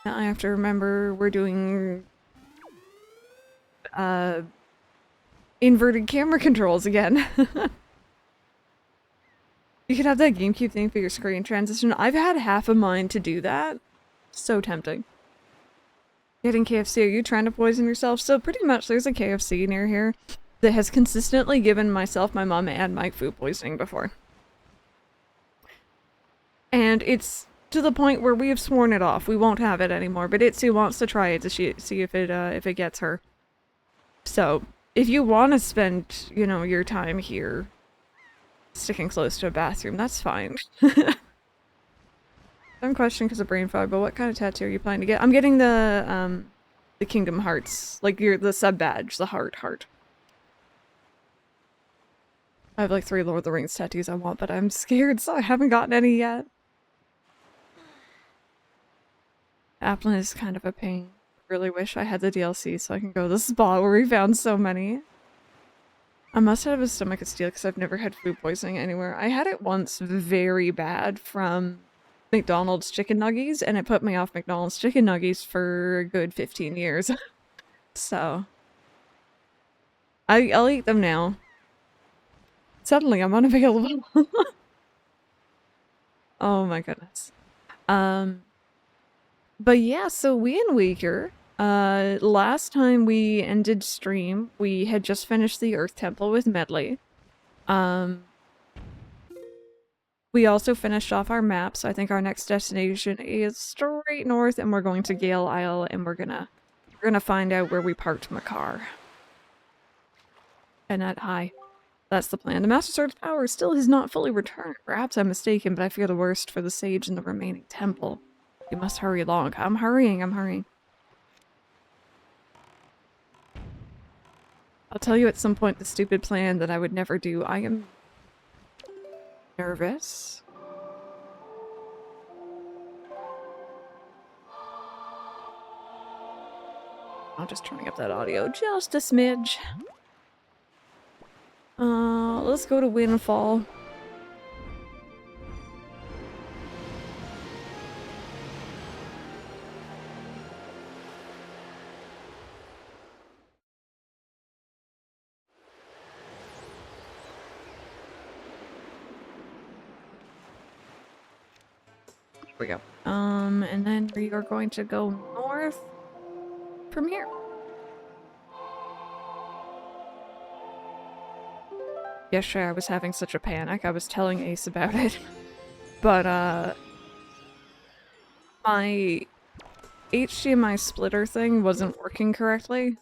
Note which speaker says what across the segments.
Speaker 1: Now I have to remember we're doing inverted camera controls again. You could have that GameCube thing for your screen transition. I've had half a mind to do that. So tempting. Getting KFC, are you trying to poison yourself? So pretty much there's a KFC near here that has consistently given myself, my mom, and Mike food poisoning before. And it's to the point where we have sworn it off. We won't have it anymore, but Itsu wants to try it to see if it gets her. So, if you want to spend, you know, your time here sticking close to a bathroom, that's fine. I'm questioning because of brain fog, but what kind of tattoo are you planning to get? I'm getting the Kingdom Hearts, like the sub badge, the heart. I have like 3 Lord of the Rings tattoos I want, but I'm scared, so I haven't gotten any yet. Applin is kind of a pain. Really wish I had the DLC so I can go to the spot where we found so many. I must have a stomach of steel because I've never had food poisoning anywhere. I had it once very bad from McDonald's chicken nuggies, and it put me off McDonald's chicken nuggies for a good 15 years. So I'll eat them now. Suddenly I'm unavailable. Oh my goodness. But yeah, so we and Weaker, last time we ended stream, we had just finished the Earth Temple with Medley. We also finished off our map, so I think our next destination is straight north, and we're going to Gale Isle, and we're gonna find out where we parked my car. And that high. That's the plan. The Master Sword's power still has not fully returned. Perhaps I'm mistaken, but I fear the worst for the sage in the remaining temple. You must hurry along. I'm hurrying. I'll tell you at some point the stupid plan that I would never do. I am nervous. I'm just turning up that audio just a smidge. Let's go to Windfall. Here we go. And then we are going to go north from here. Yesterday I was having such a panic. I was telling Ace about it. But, my HDMI splitter thing wasn't working correctly.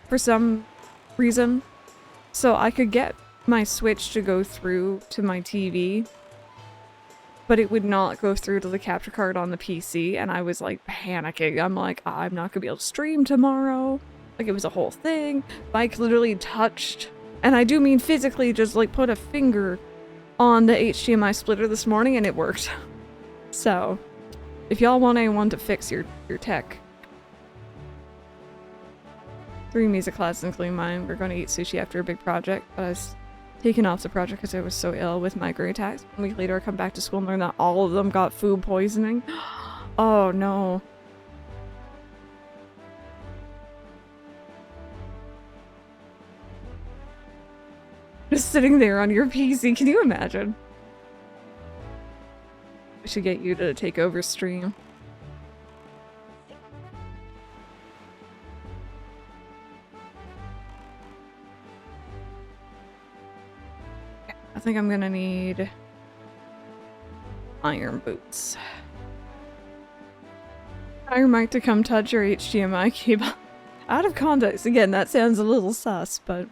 Speaker 1: For some reason. So I could get my Switch to go through to my TV, but it would not go through to the capture card on the PC, and I was like panicking. I'm like, I'm not gonna be able to stream tomorrow. Like, it was a whole thing. Mike literally touched, and I do mean physically, just like put a finger on the HDMI splitter this morning and it worked. So, if y'all want anyone to fix your tech. 3 music classes including mine. We're gonna eat sushi after a big project, but I was taken off the project because I was so ill with migraine attacks. A week later I come back to school and learn that all of them got food poisoning. Oh no. Just sitting there on your PC, can you imagine? We should get you to take over stream. I think I'm gonna need iron boots. Hire Mike to come touch your HDMI cable. Out of context, again, that sounds a little sus, but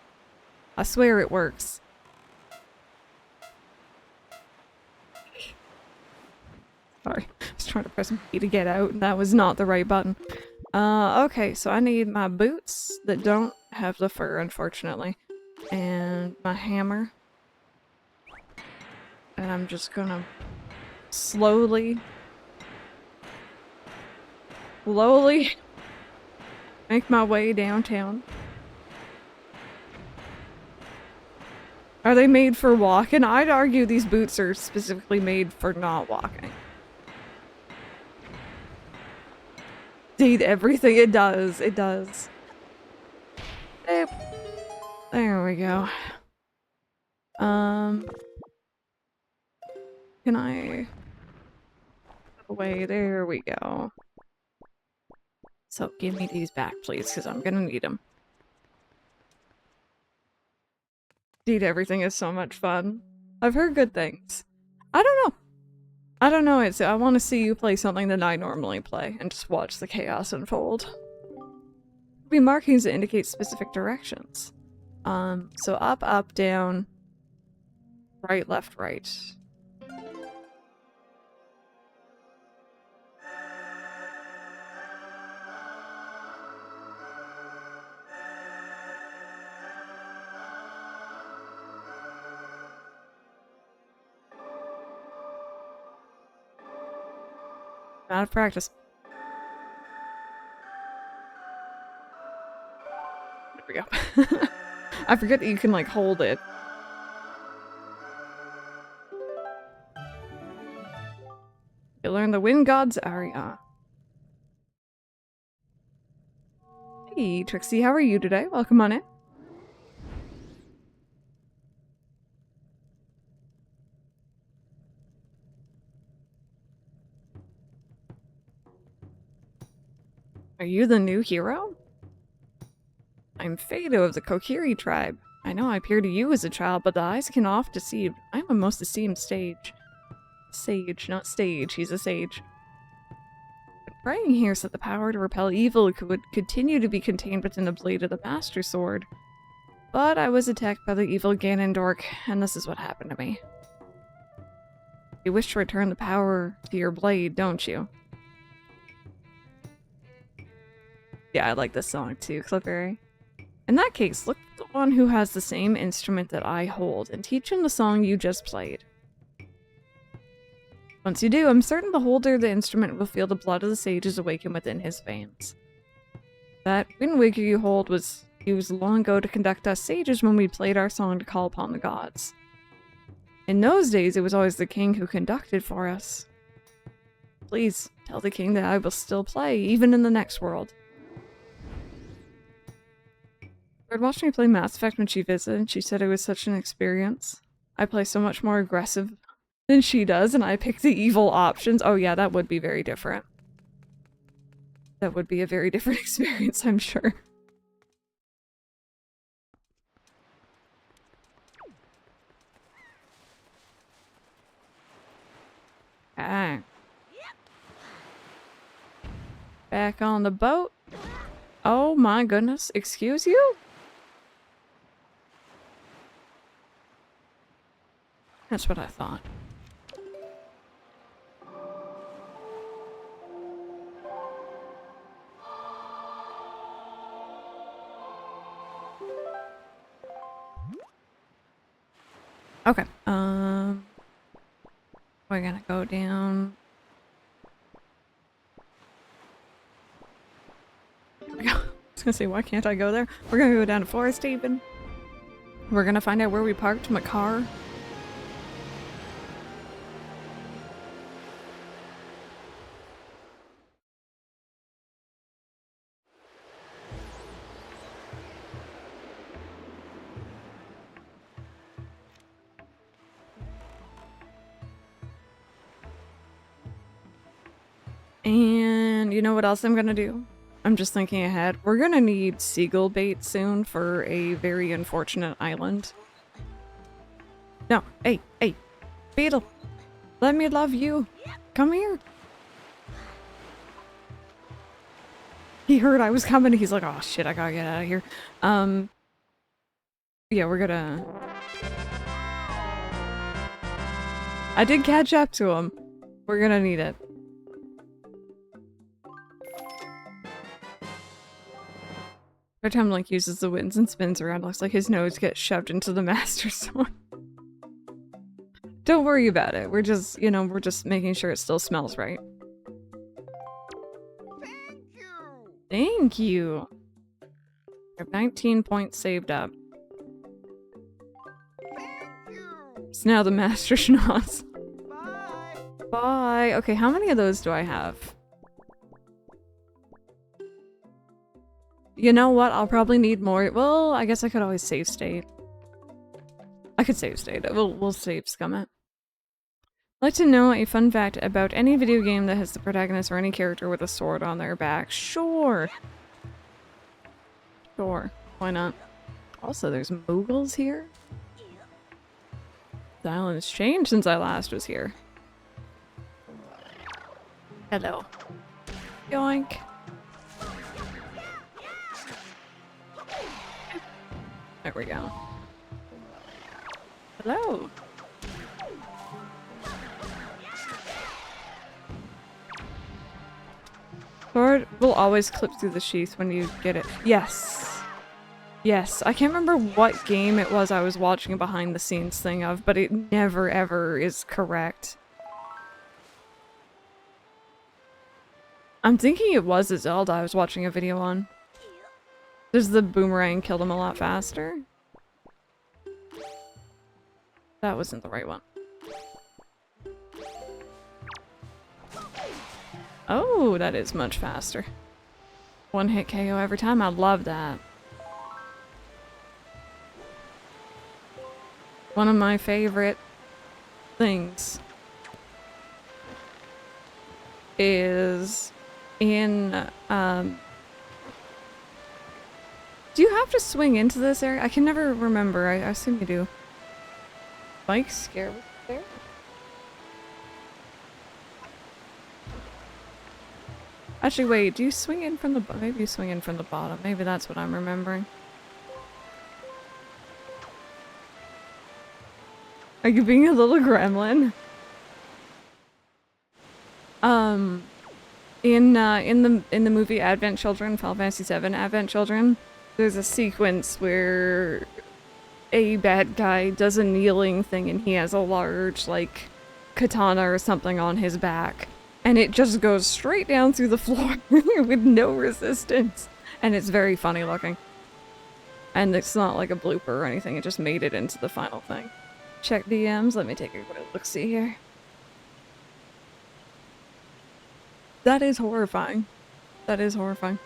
Speaker 1: I swear it works. Sorry, I was trying to press B to get out, and that was not the right button. Okay, so I need my boots that don't have the fur, unfortunately, and my hammer. And I'm just gonna slowly make my way downtown. Are they made for walking? I'd argue these boots are specifically made for not walking. Indeed, everything. It does. It does. Boop. There we go. Can I... Away, there we go. So give me these back, please, because I'm gonna need them. Indeed, everything is so much fun. I've heard good things. I don't know. I don't know. I want to see you play something that I normally play and just watch the chaos unfold. There'll be markings that indicate specific directions. So up, up, down, right, left, right. Out of practice. There we go. I forget that you can, like, hold it. You learn the Wind God's aria. Hey, Trixie, how are you today? Welcome on in. Are you the new hero? I'm Fado of the Kokiri tribe. I know I appear to you as a child, but the eyes can oft deceive. I'm a most esteemed sage. Sage, not stage. He's a sage. But praying here so that the power to repel evil would continue to be contained within the blade of the Master Sword. But I was attacked by the evil Ganondorf, and this is what happened to me. You wish to return the power to your blade, don't you? Yeah, I like this song too, Clipberry. In that case, look for the one who has the same instrument that I hold and teach him the song you just played. Once you do, I'm certain the holder of the instrument will feel the blood of the sages awaken within his veins. That wind wigger you hold was used long ago to conduct us sages when we played our song to call upon the gods. In those days, it was always the king who conducted for us. Please, tell the king that I will still play, even in the next world. I'd watched me play Mass Effect when she visited, and she said it was such an experience. I play so much more aggressive than she does, and I pick the evil options. Oh yeah, that would be very different. That would be a very different experience, I'm sure. Ah. Back on the boat. Oh my goodness, excuse you? That's what I thought. Okay, we're gonna go down. There we go. I was gonna say, why can't I go there? We're gonna go down to Forest Haven. We're gonna find out where we parked my car. And you know what else I'm gonna do? I'm just thinking ahead. We're gonna need seagull bait soon for a very unfortunate island. No, hey, Beetle! Let me love you! Come here! He heard I was coming, he's like, oh shit, I gotta get out of here. Yeah, we're gonna... I did catch up to him. We're gonna need it. Every time Link uses the winds and spins around, looks like his nose gets shoved into the Master Sword. Don't worry about it. We're just, you know, we're just making sure it still smells right.
Speaker 2: Thank you!
Speaker 1: Thank you! I have 19 points saved up.
Speaker 2: Thank you!
Speaker 1: It's now the Master Schnoz.
Speaker 2: Bye!
Speaker 1: Bye! Okay, how many of those do I have? You know what? I'll probably need more. Well, I guess I could always save state. I could save state. We'll save scum it. I'd like to know a fun fact about any video game that has the protagonist or any character with a sword on their back. Sure. Sure. Why not? Also, there's moogles here. The island's changed since I last was here. Hello. Yoink. There we go. Hello. Sword will always clip through the sheath when you get it. Yes. Yes. I can't remember what game it was I was watching a behind the scenes thing of, but it never ever is correct. I'm thinking it was a Zelda I was watching a video on. Does the boomerang kill them a lot faster? That wasn't the right one. Oh, that is much faster. One hit KO every time. I love that. One of my favorite things is in, do you have to swing into this area? I can never remember. I assume you do. Mike's scared there? Actually, wait, do you swing in from the bottom? Maybe you swing in from the bottom. Maybe that's what I'm remembering. Are you being a little gremlin? In the movie Advent Children, Final Fantasy VII Advent Children, there's a sequence where a bad guy does a kneeling thing and he has a large, like, katana or something on his back. And it just goes straight down through the floor with no resistance. And it's very funny looking. And it's not like a blooper or anything, it just made it into the final thing. Check DMs, let me take a quick look-see here. That is horrifying. That is horrifying.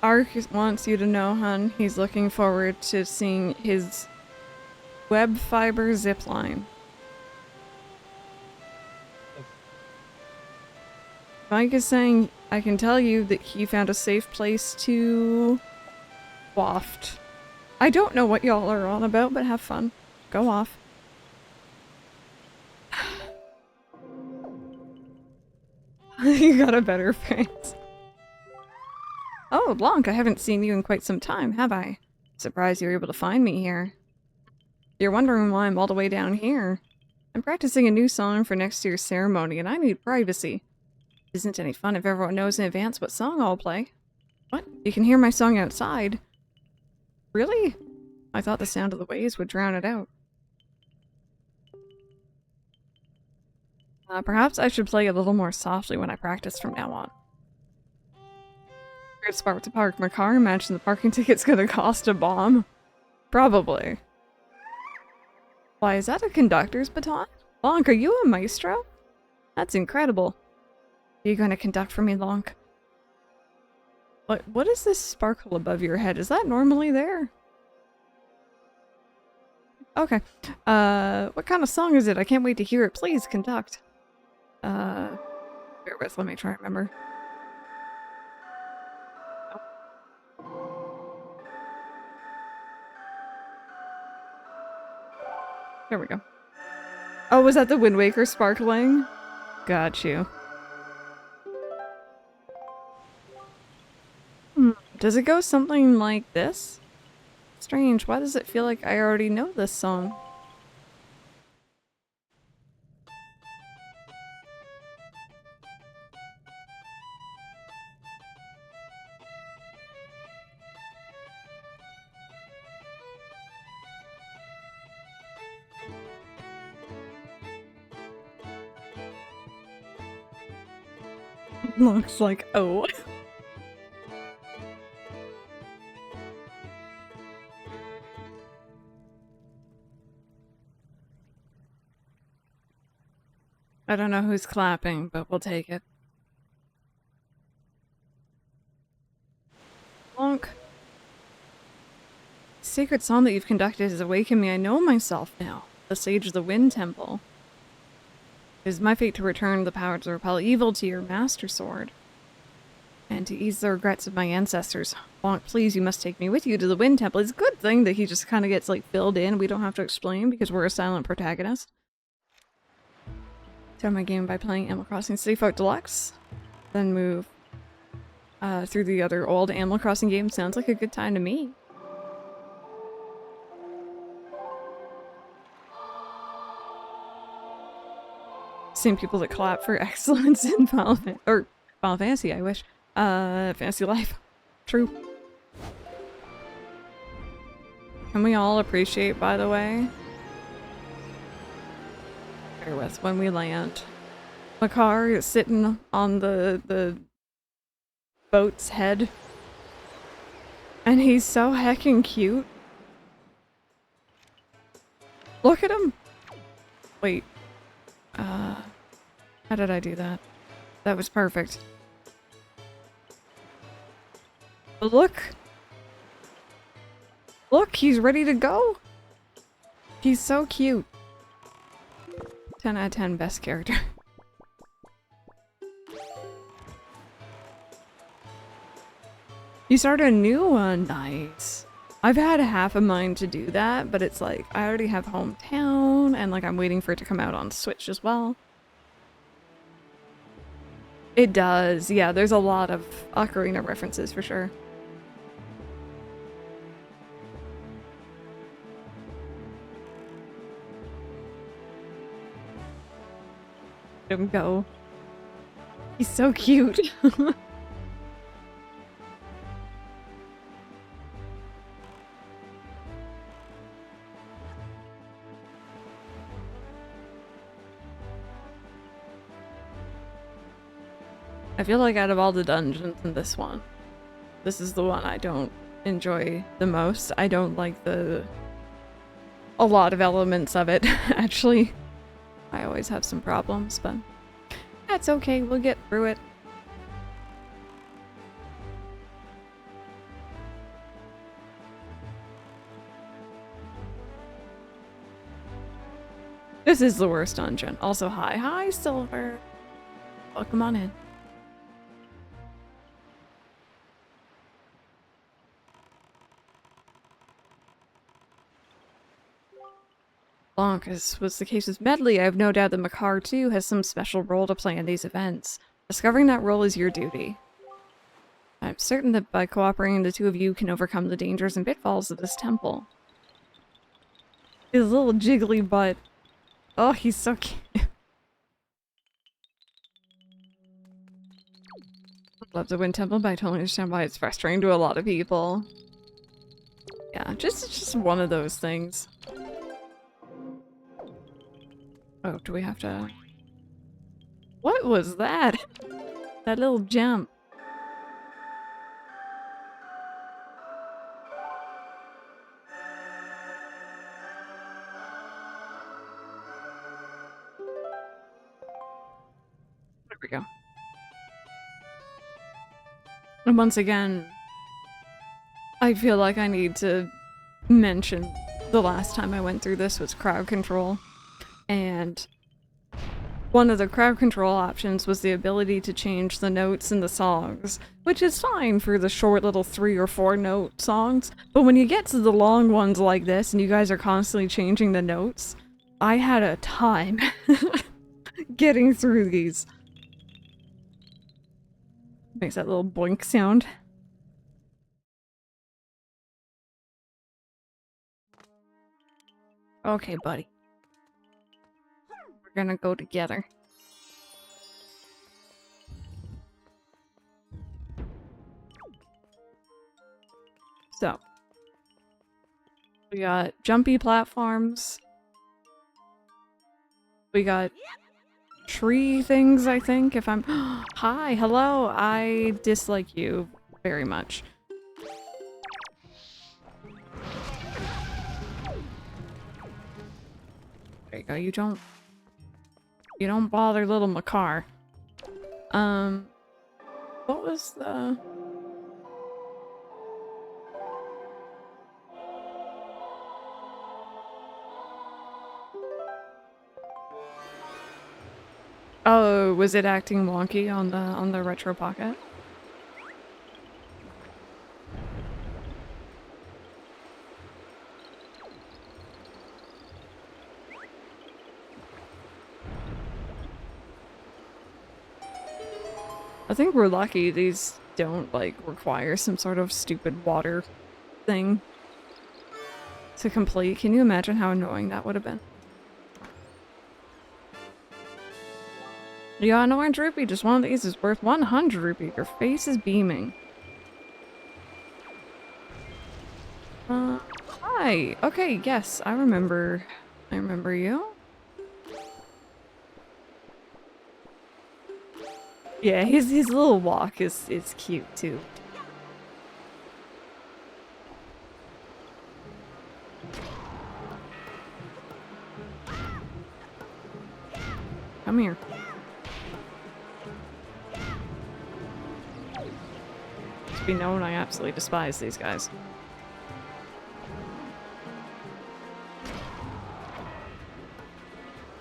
Speaker 1: Ark wants you to know, hun, he's looking forward to seeing his web fiber zipline. Mike is saying, I can tell you that he found a safe place to waft. I don't know what y'all are on about, but have fun. Go off. You got a better face. Oh, Blanc, I haven't seen you in quite some time, have I? Surprised you were able to find me here. You're wondering why I'm all the way down here. I'm practicing a new song for next year's ceremony, and I need privacy. It isn't any fun if everyone knows in advance what song I'll play. What? You can hear my song outside? Really? I thought the sound of the waves would drown it out. Perhaps I should play a little more softly when I practice from now on. Great spot to park my car. Imagine the parking ticket's gonna cost a bomb. Probably. Why, is that a conductor's baton? Lonk, are you a maestro? That's incredible. Are you gonna conduct for me, Lonk? What is this sparkle above your head? Is that normally there? Okay. What kind of song is it? I can't wait to hear it. Please conduct. Bear with, let me try and remember. There we go. Oh, was that the Wind Waker sparkling? Got you. Does it go something like this? Strange, why does it feel like I already know this song? Looks like, oh. I don't know who's clapping, but we'll take it. Bonk. Sacred song that you've conducted has awakened me. I know myself now. The Sage of the Wind Temple. It is my fate to return the power to repel evil to your master sword. And to ease the regrets of my ancestors. Bonk, please, you must take me with you to the Wind Temple. It's a good thing that he just kind of gets, like, filled in. We don't have to explain because we're a silent protagonist. Start my game by playing Animal Crossing City Folk Deluxe. Then move through the other old Animal Crossing games. Sounds like a good time to me. Same people that clap for excellence in Final Fantasy, I wish. Fantasy Life. True. Can we all appreciate, by the way? Bear with when we land. Makar is sitting on the boat's head. And he's so heckin' cute. Look at him! Wait. How did I do that? That was perfect. But look! Look, he's ready to go! He's so cute. 10 out of 10 best character. You started a new one, nice. I've had half a mind to do that, but it's like, I already have Hometown, and like I'm waiting for it to come out on Switch as well. It does, yeah, there's a lot of Ocarina references for sure. Let him go. He's so cute. I feel like out of all the dungeons in this one, this is the one I don't enjoy the most. I don't like a lot of elements of it, actually. I always have some problems, but that's okay, we'll get through it. This is the worst dungeon. Also, hi, Silver. Welcome on in. Bonk, as was the case with Medley, I have no doubt that Makar too has some special role to play in these events. Discovering that role is your duty. I'm certain that by cooperating, the two of you can overcome the dangers and pitfalls of this temple. His little jiggly butt. Oh, he's so cute. Love the Wind Temple, but I totally understand why it's frustrating to a lot of people. Yeah, it's just one of those things. Oh, do we have to... What was that? That little jump. There we go. And once again, I feel like I need to mention the last time I went through this was crowd control. And one of the crowd control options was the ability to change the notes in the songs, which is fine for the short little 3 or 4 note songs, but when you get to the long ones like this and you guys are constantly changing the notes, I had a time getting through these. Makes that little boink sound. Okay, buddy. We're gonna go together. So, we got jumpy platforms. We got tree things, I think, if I'm- Hi, hello, I dislike you very much. There you go, you don't- You don't bother little Makar. What was the... Oh, was it acting wonky on the Retro Pocket? I think we're lucky these don't, like, require some sort of stupid water thing to complete. Can you imagine how annoying that would have been? You got an orange rupee, just one of these is worth 100 rupee. Your face is beaming. Hi! Okay, yes, I remember you. Yeah, his little walk is cute too. Come here. To be known, I absolutely despise these guys.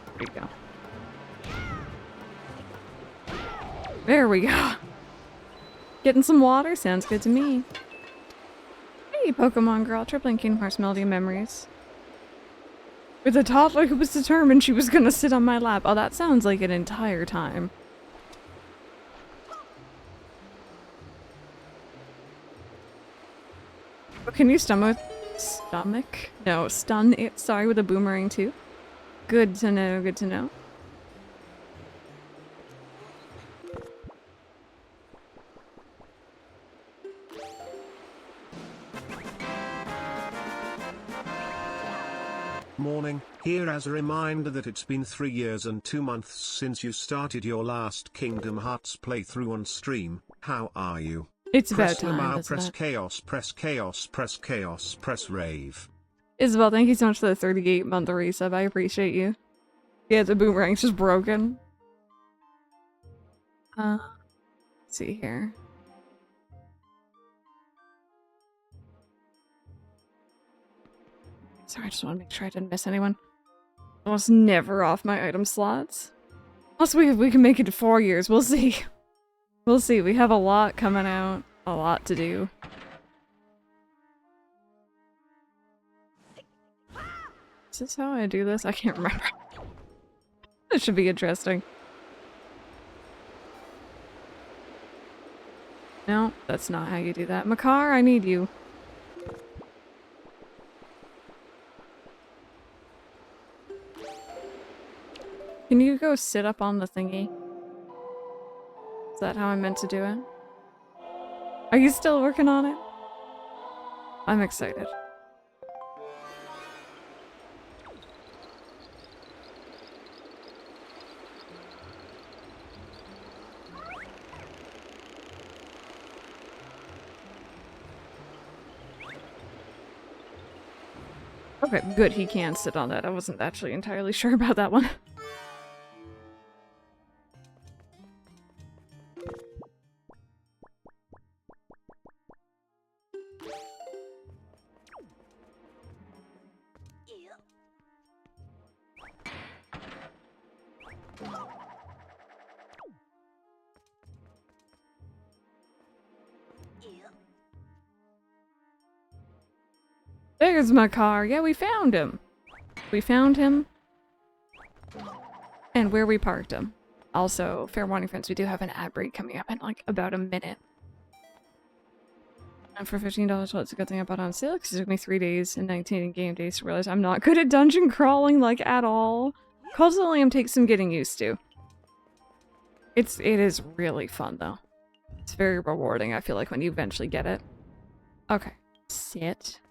Speaker 1: There we go. There we go. Getting some water sounds good to me. Hey, Pokemon girl, tripling Kingdom Hearts Melody of Memories. With a toddler who was determined she was gonna sit on my lap. Oh, that sounds like an entire time. Oh, can you stun it, sorry, with a boomerang too? Good to know, good to know.
Speaker 3: Morning, here as a reminder that it's been 3 years and 2 months since you started your last Kingdom Hearts playthrough on stream. How are you?
Speaker 1: It's about
Speaker 3: Press
Speaker 1: time,
Speaker 3: Lamau,
Speaker 1: isn't
Speaker 3: press
Speaker 1: it?
Speaker 3: chaos, press chaos, press chaos, press rave.
Speaker 1: Isabel, thank you so much for the 38-month resub. I appreciate you. Yeah, the boomerang's just broken. Let's see here. Sorry, I just want to make sure I didn't miss anyone. I was never off my item slots. Unless we can make it to 4 years, we'll see. We'll see, we have a lot coming out. A lot to do. Is this how I do this? I can't remember. This should be interesting. No, that's not how you do that. Makar, I need you. Can you go sit up on the thingy? Is that how I'm meant to do it? Are you still working on it? I'm excited. Okay, good, he can sit on that. I wasn't actually entirely sure about that one. There's my car. Yeah, we found him. We found him. And where we parked him. Also, fair warning friends, we do have an ad break coming up in like about a minute. And for $15, well, it's a good thing I bought it on sale because it took me 3 days and 19 game days to realize I'm not good at dungeon crawling like at all. Calls of Lamb takes some getting used to. It is really fun though. It's very rewarding, I feel like, when you eventually get it. Okay. Sit.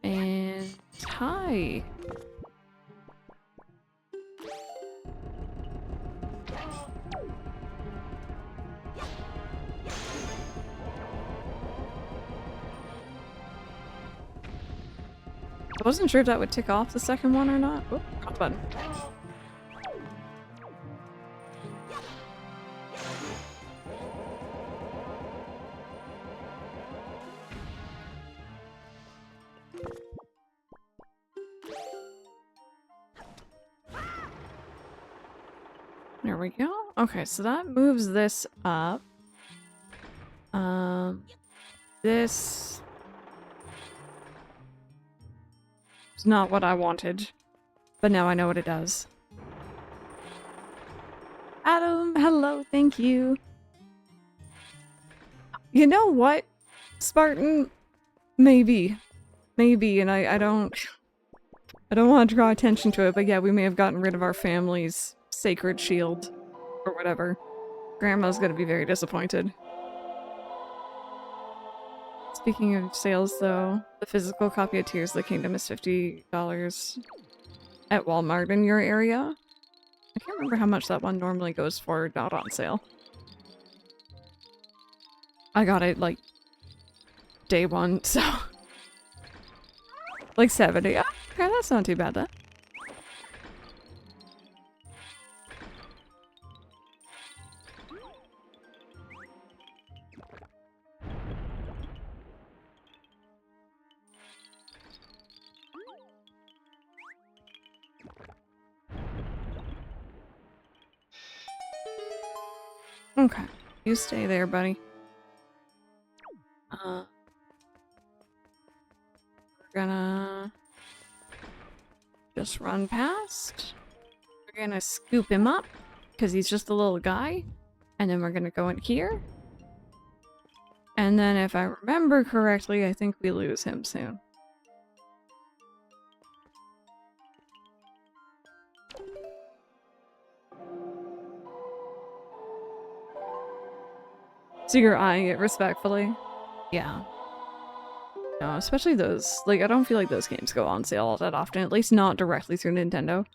Speaker 1: And hi. I wasn't sure if that would tick off the second one or not. Oh, wrong button. There we go. Okay, so that moves this up. This is not what I wanted, but now I know what it does. Adam, hello, thank you. You know what, Spartan? Maybe, and I don't want to draw attention to it, but yeah, we may have gotten rid of our family's sacred shield or whatever. Grandma's gonna be very disappointed. Speaking of sales, though, the physical copy of Tears of the Kingdom is $50 at Walmart in your area. I can't remember how much that one normally goes for, not on sale. I got it, like, day one, so... like 70. Oh, okay, that's not too bad, then. Okay, you stay there, buddy. We're gonna just run past. We're gonna scoop him up because he's just a little guy, and then we're gonna go in here. And then if I remember correctly, I think we lose him soon. So you're eyeing it respectfully? Yeah. No, especially those. Like, I don't feel like those games go on sale all that often, at least not directly through Nintendo.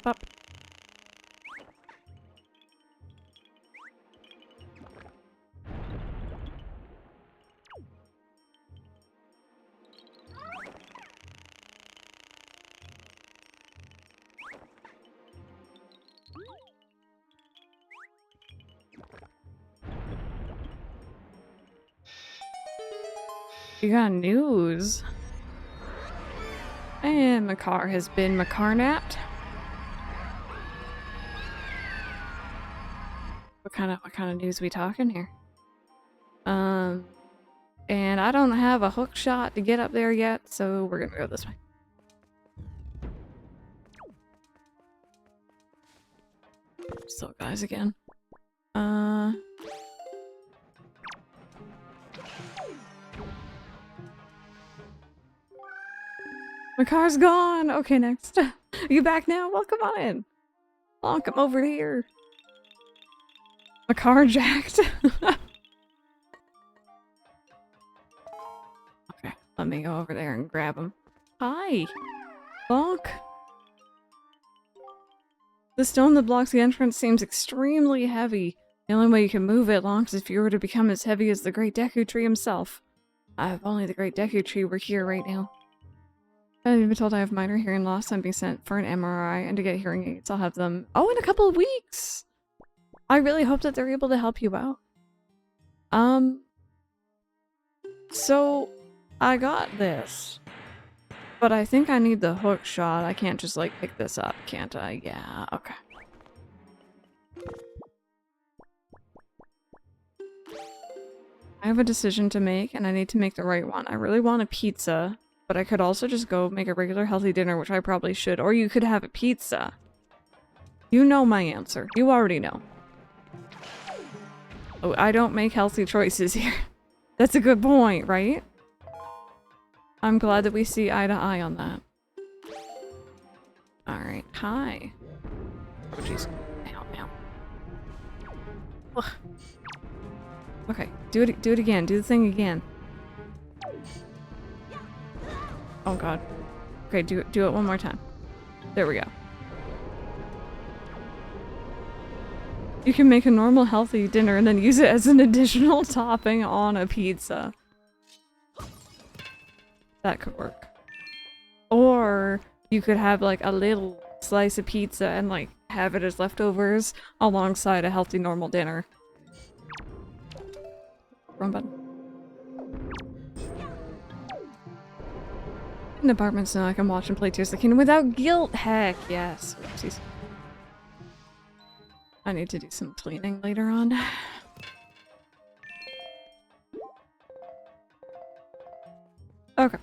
Speaker 1: Up. You got news. And Makar has been Makarnapped. What kind of news we talking here? And I don't have a hook shot to get up there yet, so we're gonna go this way. Still guys again. My car's gone! Okay, next. Are you back now? Well, come on in. Oh, come over here. My car jacked. Okay, let me go over there and grab him. Hi! Bonk! The stone that blocks the entrance seems extremely heavy. The only way you can move it, long as if you were to become as heavy as the Great Deku Tree himself. If only the Great Deku Tree were here right now. I've been told I have minor hearing loss. I'm being sent for an MRI, and to get hearing aids, I'll have them. Oh, in a couple of weeks! I really hope that they're able to help you out. So I got this, but I think I need the hook shot. I can't just like pick this up, can't I? Yeah, okay. I have a decision to make, and I need to make the right one. I really want a pizza, but I could also just go make a regular healthy dinner, which I probably should. Or you could have a pizza. You know my answer. You already know. Oh, I don't make healthy choices here. That's a good point, right? I'm glad that we see eye to eye on that. Alright, hi. Oh, jeez. Ow. Ugh. Okay, do it again. Do the thing again. Oh god. Okay, do it one more time. There we go. You can make a normal healthy dinner and then use it as an additional topping on a pizza. That could work. Or you could have like a little slice of pizza and like have it as leftovers alongside a healthy, normal dinner. Wrong button. In apartments now, I can watch and play Tears of the Kingdom without guilt. Heck yes. Oopsies. I need to do some cleaning later on. Okay.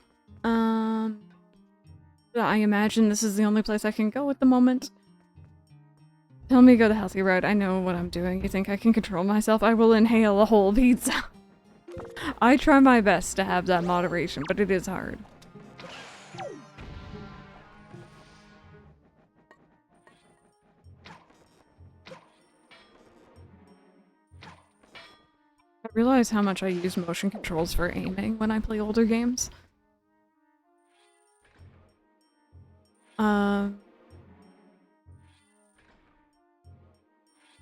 Speaker 1: I imagine this is the only place I can go at the moment. Tell me to go the healthy route. I know what I'm doing. You think I can control myself? I will inhale a whole pizza. I try my best to have that moderation, but it is hard. I realize how much I use motion controls for aiming when I play older games.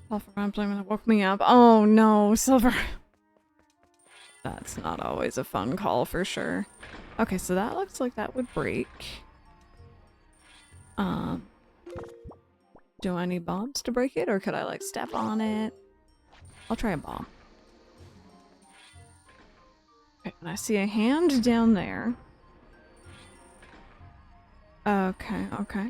Speaker 1: Off around playing when it woke me up. Oh no, Silver. That's not always a fun call for sure. Okay, so that looks like that would break. Do I need bombs to break it, or could I like step on it? I'll try a bomb. Okay, and I see a hand down there. Okay, okay.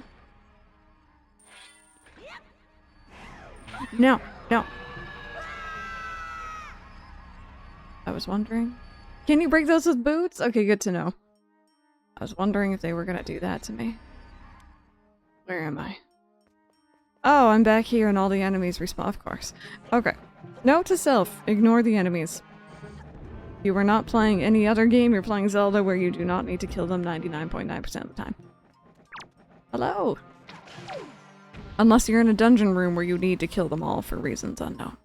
Speaker 1: No, no. I was wondering. Can you break those with boots? Okay, good to know. I was wondering if they were gonna do that to me. Where am I? Oh, I'm back here and all the enemies respawn, of course. Okay. Note to self, ignore the enemies. You are not playing any other game, you're playing Zelda where you do not need to kill them 99.9% of the time. Hello! Unless you're in a dungeon room where you need to kill them all for reasons unknown.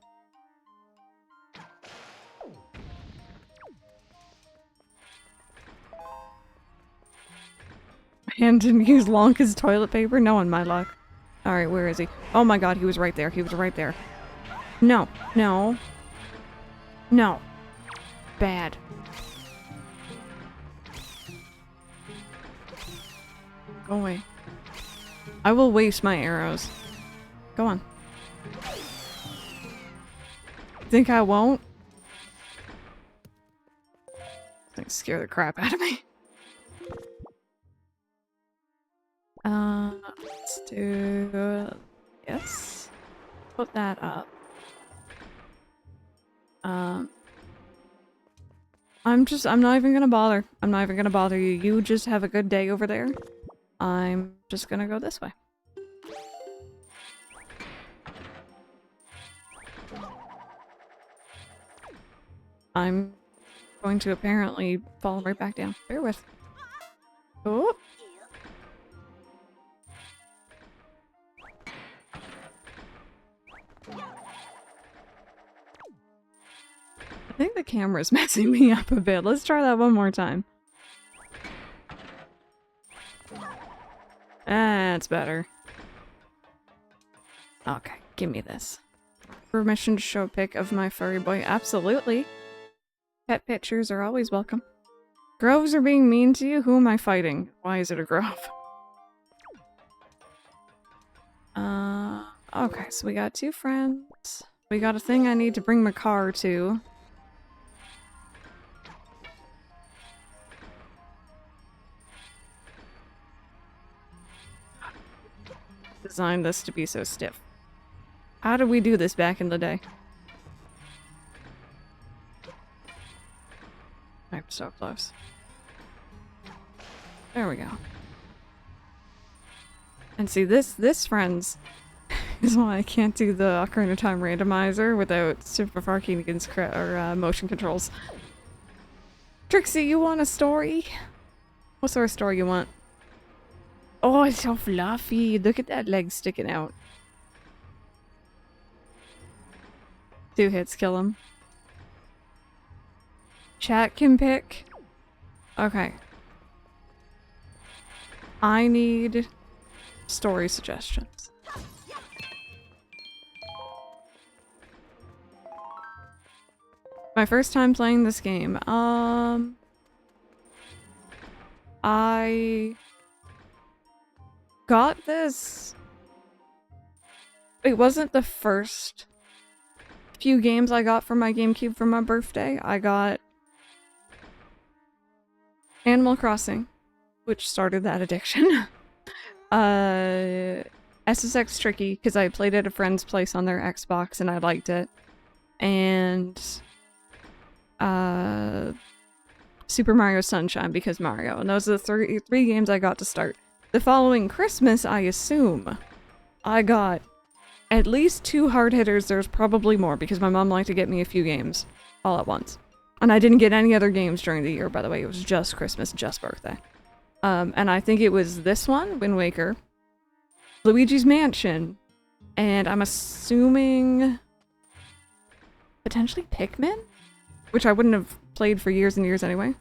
Speaker 1: And didn't use Lonka's toilet paper? No, on my luck. Alright, where is he? Oh my god, he was right there. He was right there. No. No. No. Bad. Go away. I will waste my arrows. Go on. Think I won't? Like, scare the crap out of me. Let's do... yes. Put that up. I'm not even gonna bother. I'm not even gonna bother you. You just have a good day over there. I'm just gonna go this way. I'm going to apparently fall right back down. Bear with. Oh! I think the camera's messing me up a bit. Let's try that one more time. That's better. Okay, give me this. Permission to show a pic of my furry boy? Absolutely. Pet pictures are always welcome. Groves are being mean to you? Who am I fighting? Why is it a grove? Okay, so we got 2 friends. We got a thing I need to bring my car to. Designed this to be so stiff. How did we do this back in the day? I'm so close. There we go. And see, this friends is why I can't do the Ocarina of Time randomizer without super far keen against motion controls. Trixie, you want a story? What sort of story you want? Oh, it's so fluffy. Look at that leg sticking out. 2 hits kill him. Chat can pick. Okay. I need story suggestions. My first time playing this game. I got this it wasn't the first few games I got from my GameCube for my birthday. I got Animal Crossing, which started that addiction. SSX Tricky, because I played at a friend's place on their Xbox and I liked it. And Super Mario Sunshine, because Mario. And those are the three games I got to start. The following Christmas, I assume, I got at least 2 hard hitters. There's probably more, because my mom liked to get me a few games all at once. And I didn't get any other games during the year, by the way. It was just Christmas, just birthday. And I think it was this one, Wind Waker, Luigi's Mansion, and I'm assuming potentially Pikmin? Which I wouldn't have played for years and years anyway.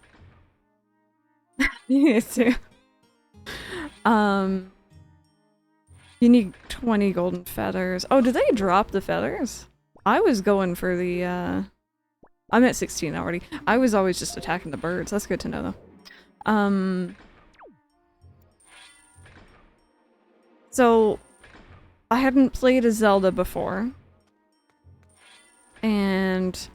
Speaker 1: Yes, too. You need 20 golden feathers. Oh, did they drop the feathers? I was going for the, I'm at 16 already. I was always just attacking the birds. That's good to know, though. So, I hadn't played a Zelda before. And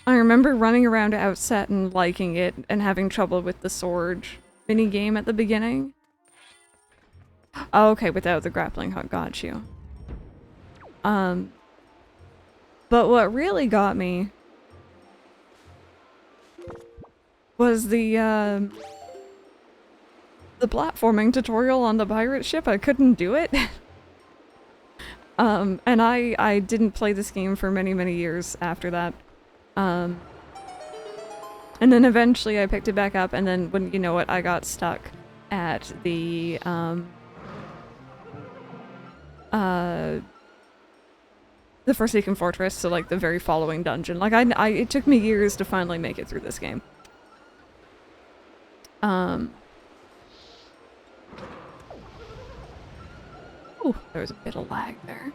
Speaker 1: I remember running around Outset and liking it and having trouble with the sword minigame at the beginning. Oh, okay, without the grappling hook, got you. But what really got me was the platforming tutorial on the pirate ship. I couldn't do it. And I didn't play this game for many, many years after that. And then eventually I picked it back up, and then when, you know what, I got stuck at the, Forsaken Fortress, so like the very following dungeon. Like it took me years to finally make it through this game. Ooh, there was a bit of lag there.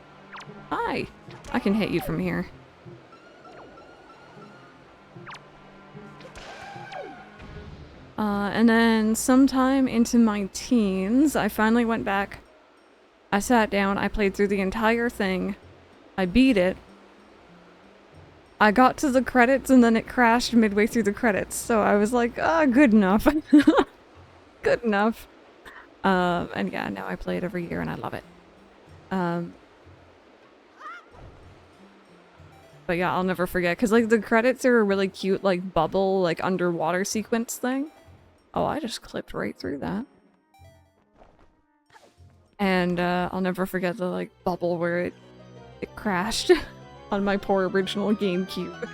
Speaker 1: Hi! I can hit you from here. And then sometime into my teens, I finally went back. I sat down, I played through the entire thing. I beat it. I got to the credits and then it crashed midway through the credits, so I was like, ah, good enough. Good enough. And yeah, now I play it every year and I love it. But yeah, I'll never forget, because like the credits are a really cute like bubble, like underwater sequence thing. Oh, I just clipped right through that. And I'll never forget the like bubble where it crashed on my poor original GameCube.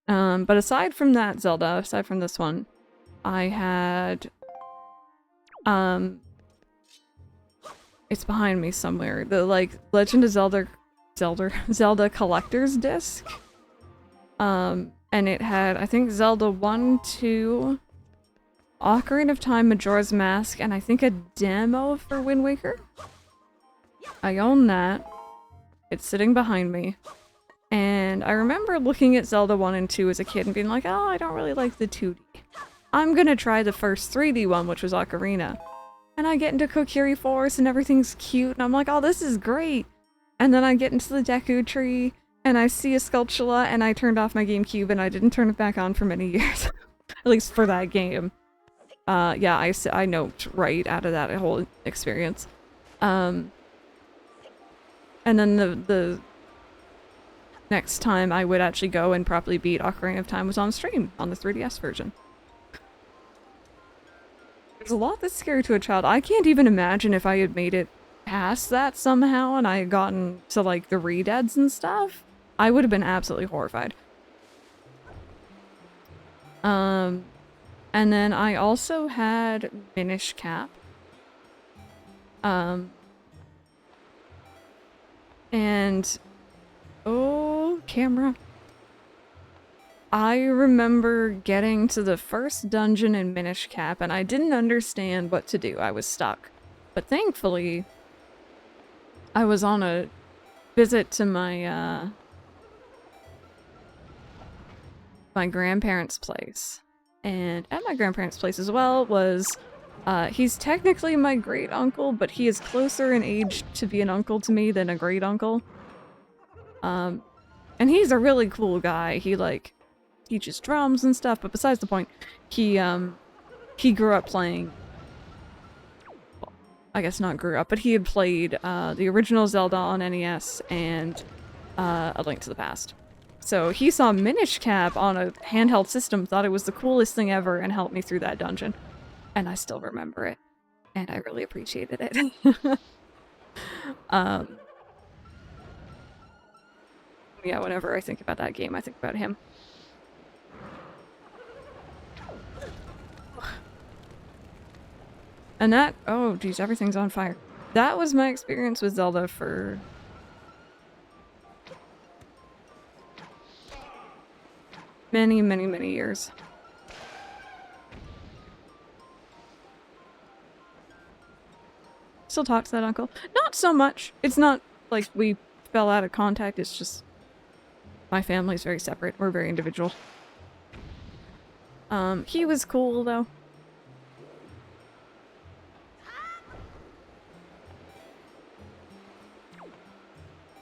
Speaker 1: But aside from that Zelda, aside from this one, I had it's behind me somewhere. The like Legend of Zelda Collector's Disc. And it had, I think, Zelda 1, 2, Ocarina of Time, Majora's Mask, and I think a demo for Wind Waker. I own that. It's sitting behind me. And I remember looking at Zelda 1 and 2 as a kid and being like, oh, I don't really like the 2D. I'm gonna try the first 3D one, which was Ocarina. And I get into Kokiri Forest and everything's cute, and I'm like, oh, this is great. And then I get into the Deku Tree, and I see a Skulltula, and I turned off my GameCube, and I didn't turn it back on for many years. At least for that game. Yeah, I noped right out of that whole experience. And then the next time I would actually go and properly beat Ocarina of Time was on stream, on the 3DS version. There's a lot that's scary to a child. I can't even imagine if I had made it past that somehow and I had gotten to like the re-deads and stuff. I would have been absolutely horrified. And then I also had Minish Cap. And oh, camera. I remember getting to the first dungeon in Minish Cap and I didn't understand what to do. I was stuck. But thankfully, I was on a visit to my, my grandparents' place. And at my grandparents' place as well was He's technically my great uncle, but he is closer in age to be an uncle to me than a great uncle. And he's a really cool guy. He like teaches drums and stuff, but besides the point, he grew up playing, well, I guess not grew up, but he had played the original Zelda on NES and A Link to the Past. So he saw Minish Cap on a handheld system, thought it was the coolest thing ever, and helped me through that dungeon. And I still remember it. And I really appreciated it. Yeah, whenever I think about that game, I think about him. And that, oh geez, everything's on fire. That was my experience with Zelda for many, many, many years. Still talk to that uncle. Not so much. It's not like we fell out of contact, it's just my family's very separate. We're very individual. He was cool though.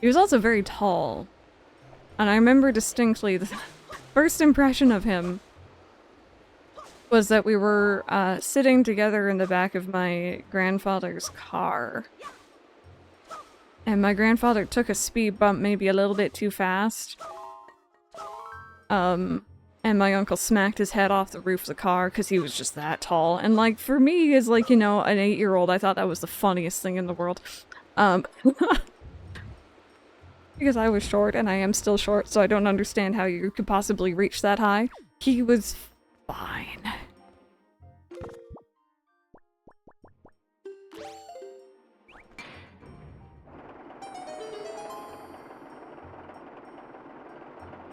Speaker 1: He was also very tall. And I remember distinctly the first impression of him was that we were sitting together in the back of my grandfather's car. And my grandfather took a speed bump maybe a little bit too fast. And my uncle smacked his head off the roof of the car because he was just that tall. And like, for me as like, you know, an 8-year-old, I thought that was the funniest thing in the world. Because I was short and I am still short, so I don't understand how you could possibly reach that high. He was fine.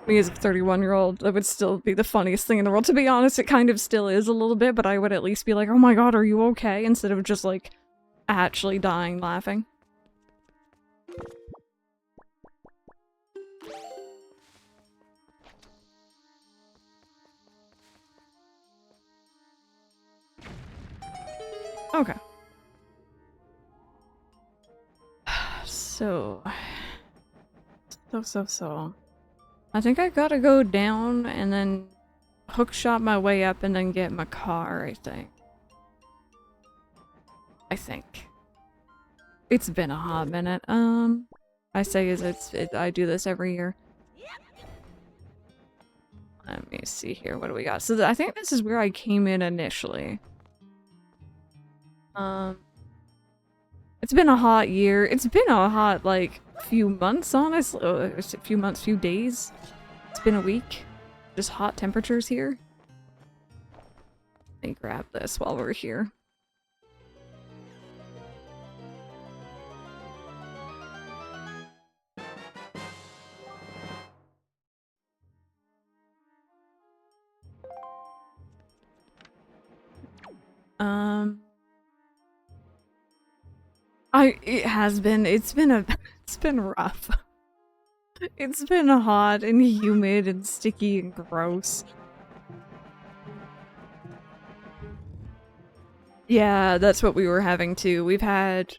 Speaker 1: Me as a 31-year-old, that would still be the funniest thing in the world. To be honest, it kind of still is a little bit, but I would at least be like, oh my god, are you okay? Instead of just like, actually dying laughing. Okay. So. I think I gotta go down and then hook shot my way up and then get my car, I think. It's been a hot minute. I say I do this every year. Let me see here, what do we got? So I think this is where I came in initially. It's been a hot year. It's been a hot, like, few months, honestly. Few days. It's been a week. Just hot temperatures here. Let me grab this while we're here. It's been rough. It's been hot and humid and sticky and gross. Yeah, that's what we were having too. We've had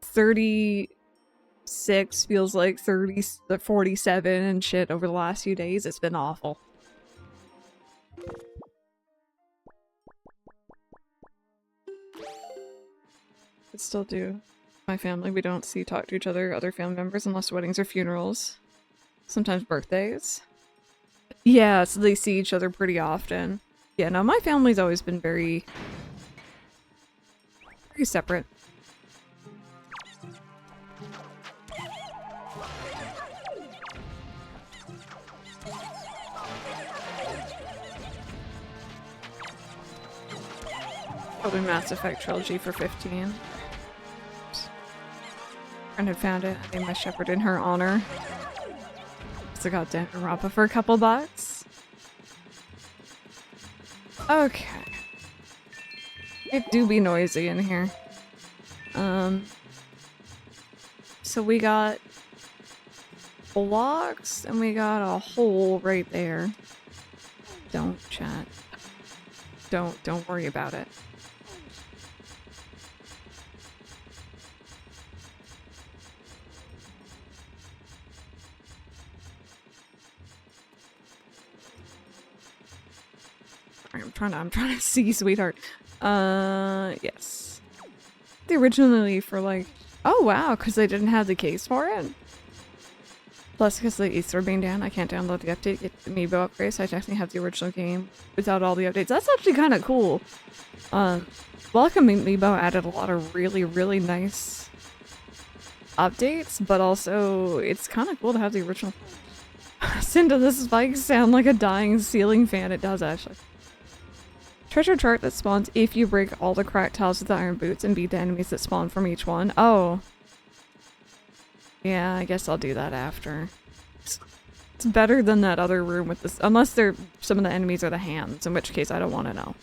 Speaker 1: 36, feels like 47 and shit over the last few days. It's been awful. But still do. My family, we don't talk to each other, other family members, unless weddings or funerals. Sometimes birthdays. Yeah, so they see each other pretty often. Yeah, no, my family's always been very separate. Probably Mass Effect Trilogy for 15. Friend had found it. I named my shepherd in her honor. It's a goddamn Rappa for a couple bucks. Okay. It do be noisy in here. So we got blocks and we got a hole right there. Don't chat. Don't worry about it. Sorry, I'm trying to see, sweetheart. Yes. They originally for like, oh wow, because they didn't have the case for it. Plus, because the Easter being down, I can't download the update, get the Amiibo upgrade, so I technically have the original game without all the updates. That's actually kind of cool. Welcome Amiibo added a lot of really, really nice updates, but also it's kind of cool to have the original. Cinda, the spikes sound like a dying ceiling fan. It does, actually. Treasure chart that spawns if you break all the cracked tiles with the iron boots and beat the enemies that spawn from each one. Oh. Yeah, I guess I'll do that after. It's better than that other room with this, unless they're some of the enemies are the hands, in which case I don't want to know.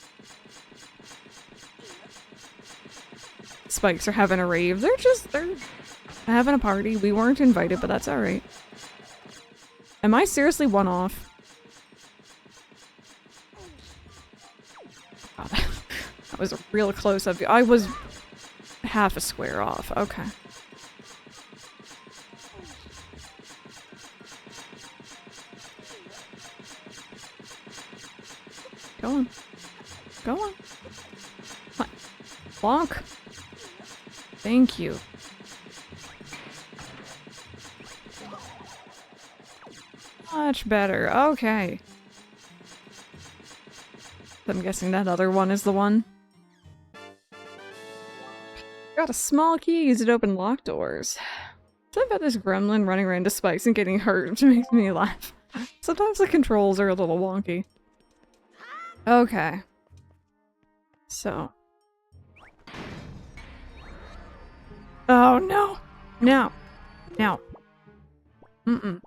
Speaker 1: Spikes are having a rave. They're having a party. We weren't invited, but that's alright. Am I seriously one off? God, that was a real close up. I was half a square off. Okay. Go on. Go on. What? Bonk. Thank you. Much better. Okay. I'm guessing that other one is the one. Got a small key. Use it to open locked doors. Something about this gremlin running around to spikes and getting hurt, which makes me laugh. Sometimes the controls are a little wonky. Okay. So. Oh no! No! No. Mm-mm.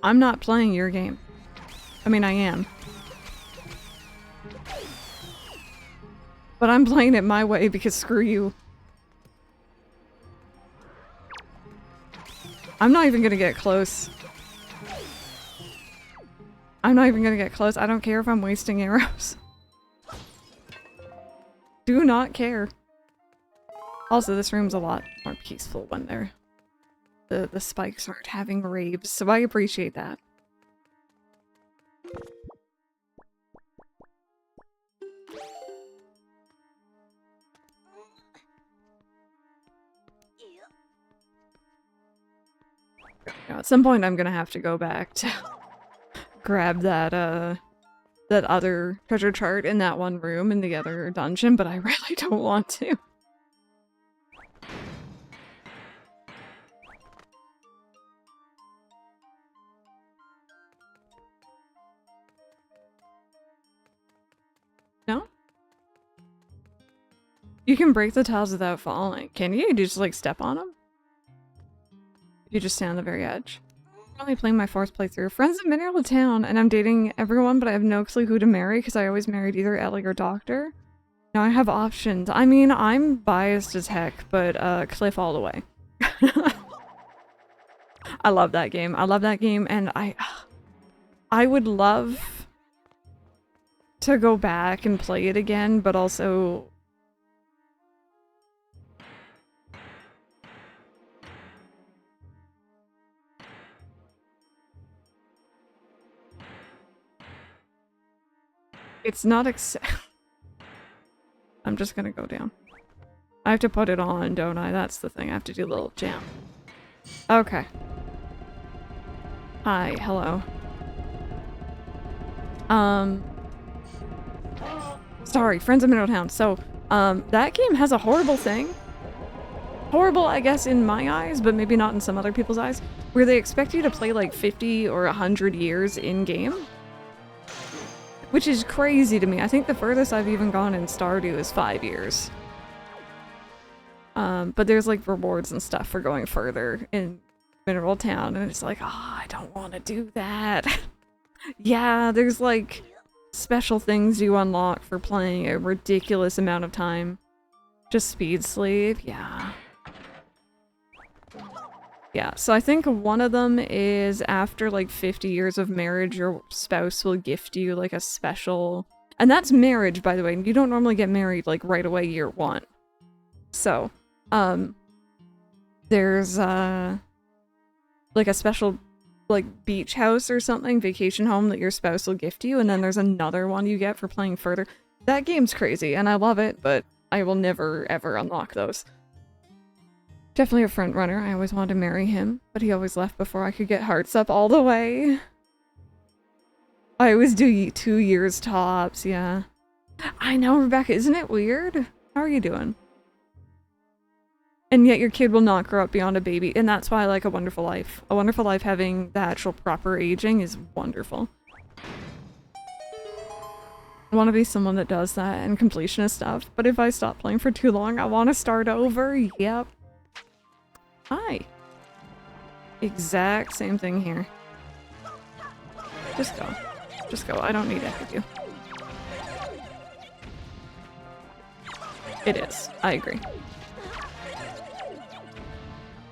Speaker 1: I'm not playing your game. I mean, I am. But I'm playing it my way because screw you. I'm not even gonna get close. I'm not even gonna get close. I don't care if I'm wasting arrows. Do not care. Also, this room's a lot more peaceful when they're the spikes aren't having raves, so I appreciate that. At some point I'm gonna have to go back to grab that that other treasure chart in that one room in the other dungeon, but I really don't want to. No? You can break the tiles without falling. Can you? You just like step on them? You just stand on the very edge. I'm only playing my 4th playthrough. Friends in Mineral Town, and I'm dating everyone, but I have no clue who to marry because I always married either Ellie or Doctor. Now I have options. I mean, I'm biased as heck, but Cliff all the way. I love that game. I love that game, and I would love to go back and play it again, but also it's not I'm just gonna go down. I have to put it on, don't I? That's the thing. I have to do a little jam. Okay. Hi, hello. Sorry, Friends of Mineral Town. So, that game has a horrible thing. Horrible, I guess, in my eyes, but maybe not in some other people's eyes, where they expect you to play like 50 or 100 years in-game. Which is crazy to me. I think the furthest I've even gone in Stardew is 5 years. But there's like rewards and stuff for going further in Mineral Town, and it's like, oh, I don't want to do that. Yeah, there's like special things you unlock for playing a ridiculous amount of time. Just speed sleep, yeah. Yeah, so I think one of them is after like 50 years of marriage, your spouse will gift you like a special... And that's marriage, by the way. You don't normally get married like right away year 1. So, there's like a special like beach house or something, vacation home that your spouse will gift you, and then there's another one you get for playing further. That game's crazy, and I love it, but I will never ever unlock those. Definitely a front runner. I always wanted to marry him, but he always left before I could get hearts up all the way. I always do 2 years tops, yeah. I know, Rebecca, isn't it weird? How are you doing? And yet your kid will not grow up beyond a baby, and that's why I like A Wonderful Life. A Wonderful Life having the actual proper aging is wonderful. I want to be someone that does that and completionist stuff, but if I stop playing for too long, I want to start over. Yep. Hi. Exact same thing here. Just go. Just go. I don't need any of you. It is. I agree.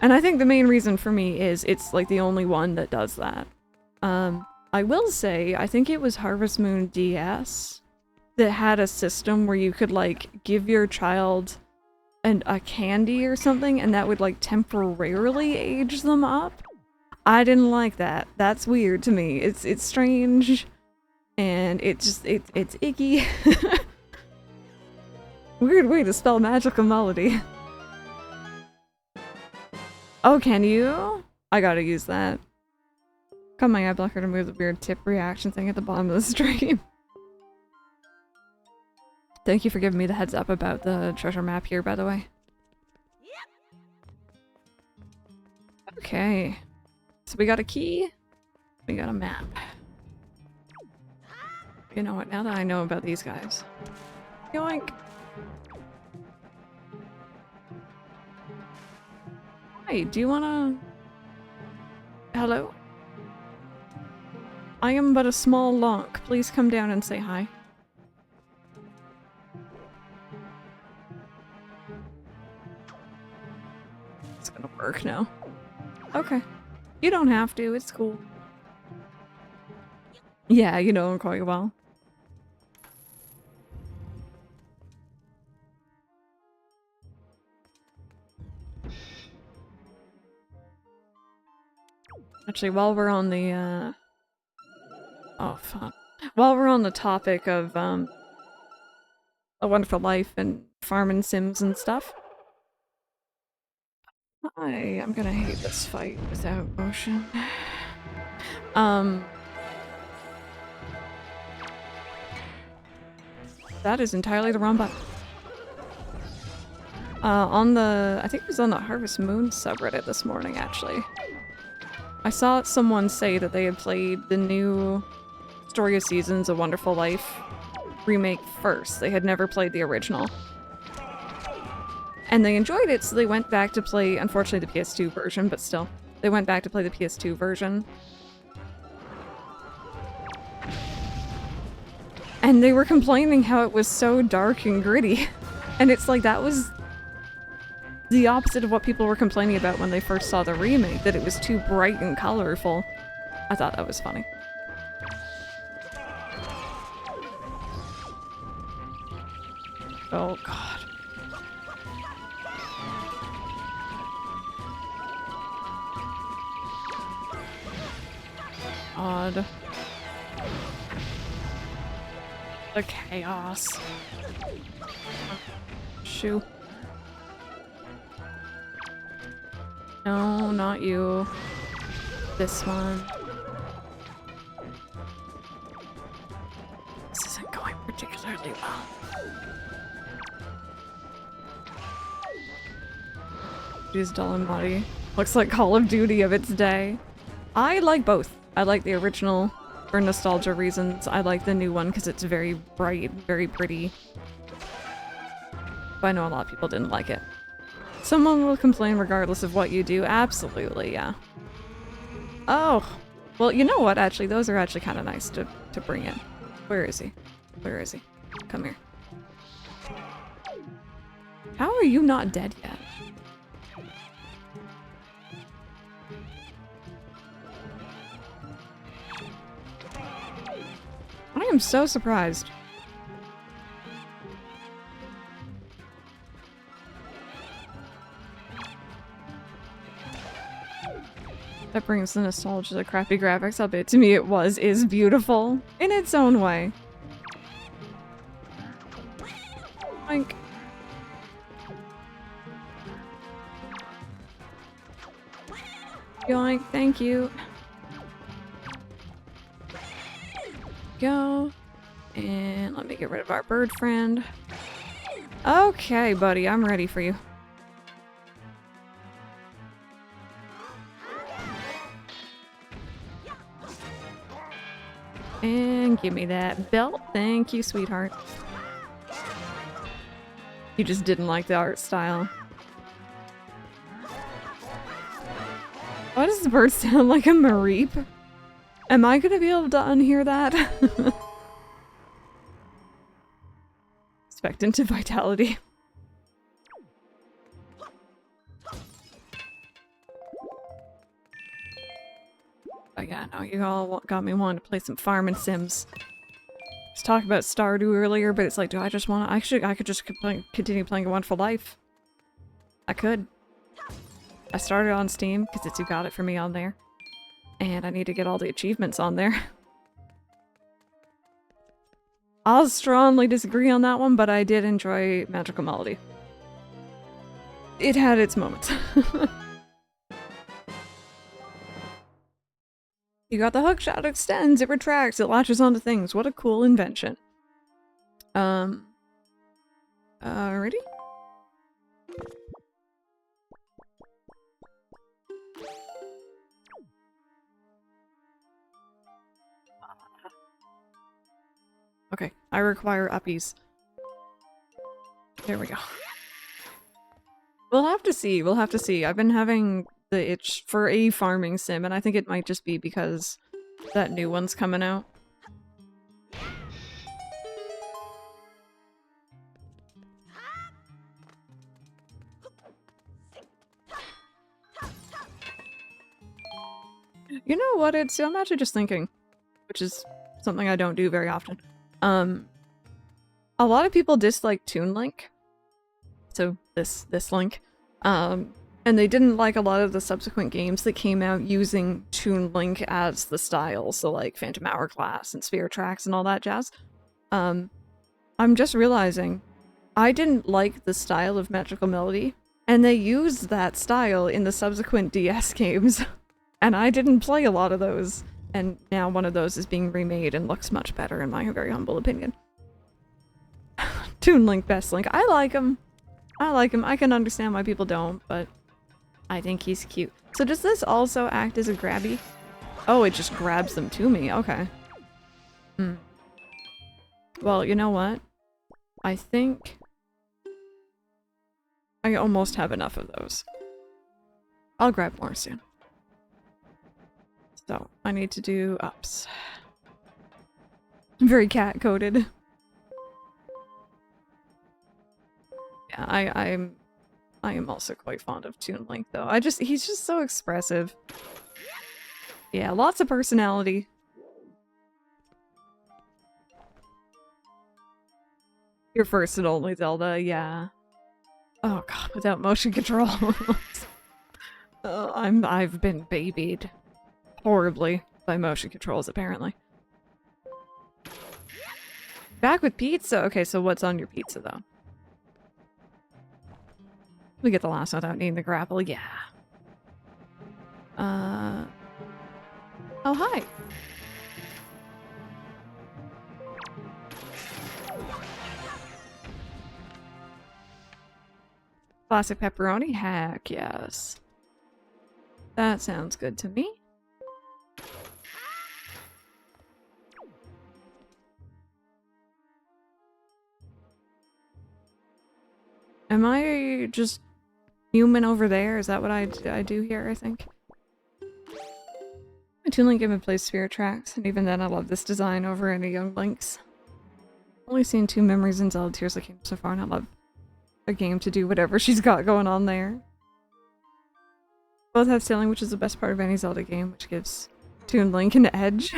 Speaker 1: And I think the main reason for me is it's like the only one that does that. I will say, I think it was Harvest Moon DS that had a system where you could like give your child a candy or something and that would like temporarily age them up. I didn't like that. That's weird to me. It's strange and it's icky. Weird way to spell magical melody. Oh, can you? I gotta use that. Cut my ad blocker to move the weird tip reaction thing at the bottom of the stream. Thank you for giving me the heads up about the treasure map here, by the way. Okay. So we got a key. We got a map. You know what? Now that I know about these guys. Yoink! Hi, do you wanna... Hello? I am but a small lonk. Please come down and say hi. It's gonna work now. Okay. You don't have to, it's cool. Yeah, you know him quite well. Actually, while we're on the, oh, fuck. While we're on the topic of, A Wonderful Life and farming sims and stuff. I'm gonna hate this fight without motion. That is entirely the wrong button. I think it was on the Harvest Moon subreddit this morning, actually. I saw someone say that they had played the new Story of Seasons, A Wonderful Life remake first. They had never played the original. And they enjoyed it, so they went back to play, unfortunately, the PS2 version, but still. They went back to play the PS2 version. And they were complaining how it was so dark and gritty. And it's like, that was the opposite of what people were complaining about when they first saw the remake, that it was too bright and colorful. I thought that was funny. Oh, God. Odd. The chaos. Shoo. No, not you. This one. This isn't going particularly well. She's dull and muddy. Looks like Call of Duty of its day. I like both. I like the original for nostalgia reasons. I like the new one because it's very bright, very pretty. But I know a lot of people didn't like it. Someone will complain regardless of what you do. Absolutely, yeah. Oh, well, you know what? Actually, those are actually kind of nice to bring in. Where is he? Where is he? Come here. How are you not dead yet? I am so surprised. That brings the nostalgia to the crappy graphics, albeit to me it is beautiful in its own way. Like, yoink, thank you. Go. And let me get rid of our bird friend. Okay, buddy, I'm ready for you. And give me that belt. Thank you, sweetheart. You just didn't like the art style. Why does the bird sound like a mareep? Am I gonna be able to unhear that? Expectant to vitality. Oh yeah, no, you all got me wanting to play some farming sims. I was talking about Stardew earlier, but it's like, do I just want to? I could just continue playing A Wonderful Life. I could. I started on Steam because it's who got it for me on there, and I need to get all the achievements on there. I'll strongly disagree on that one, but I did enjoy Magical Melody. It had its moments. You got the hookshot, it extends, it retracts, it latches onto things. What a cool invention. Alrighty. Okay, I require uppies. There we go. We'll have to see, we'll have to see. I've been having the itch for a farming sim, and I think it might just be because that new one's coming out. You know what, I'm actually just thinking, which is something I don't do very often. A lot of people dislike Toon Link. So this link. And they didn't like a lot of the subsequent games that came out using Toon Link as the style, so like Phantom Hourglass and Sphere Tracks and all that jazz. I'm just realizing I didn't like the style of Magical Melody, and they used that style in the subsequent DS games, and I didn't play a lot of those, and now one of those is being remade and looks much better in my very humble opinion. Toon Link, best Link. I like him. I like him. I can understand why people don't, but I think he's cute. So does this also act as a grabby? Oh, it just grabs them to me. Okay. Hmm. Well, you know what? I think I almost have enough of those. I'll grab more soon. So, I need to do ups. I'm very cat-coded. Yeah, I am also quite fond of Toon Link, though. He's just so expressive. Yeah, lots of personality. Your first and only Zelda, yeah. Oh god, without motion controls. I've been babied horribly by motion controls, apparently. Back with pizza? Okay, so what's on your pizza, though? We get the last one without needing the grapple, yeah. Oh, hi. Classic pepperoni? Heck yes. That sounds good to me. Am I just human over there? Is that what I do here, I think? My Toon Link game and plays Sphere Tracks, and even then I love this design over any Young Links. Only seen 2 memories in Zelda Tears of the Kingdom so far, and I love a game to do whatever she's got going on there. Both have sailing, which is the best part of any Zelda game, which gives Toon Link an edge.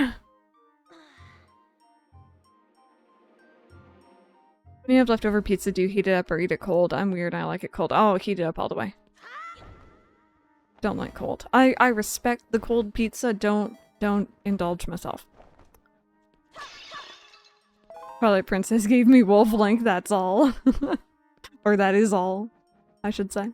Speaker 1: When you have leftover pizza, do you heat it up or eat it cold? I'm weird, I like it cold. Oh, heat it up all the way. Don't like cold. I respect the cold pizza, don't indulge myself. Twilight Princess gave me wolf link, that's all. Or that is all, I should say.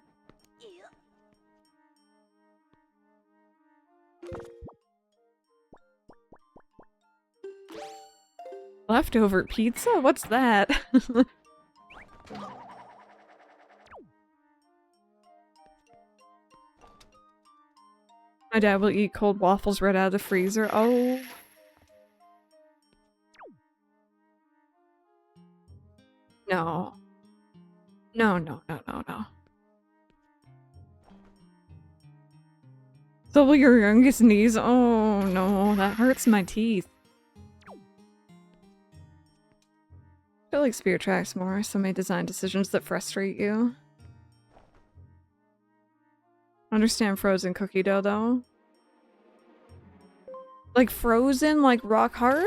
Speaker 1: Leftover pizza? What's that? My dad will eat cold waffles right out of the freezer. Oh. No. No, no, no, no, no. So will your youngest niece? Oh no, that hurts my teeth. I feel like Spirit tracks more, so may design decisions that frustrate you. Understand frozen cookie dough though. Like frozen, like rock hard?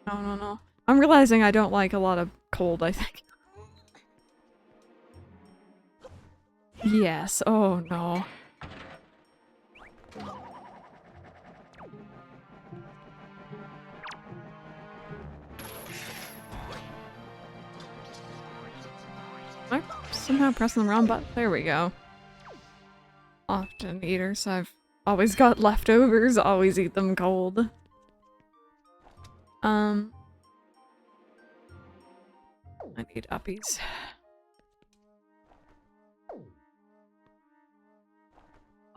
Speaker 1: No, no, no. I'm realizing I don't like a lot of cold, I think. Yes, oh no. I'm somehow pressing the wrong button. There we go. Often eaters. I've always got leftovers, always eat them cold. I need uppies.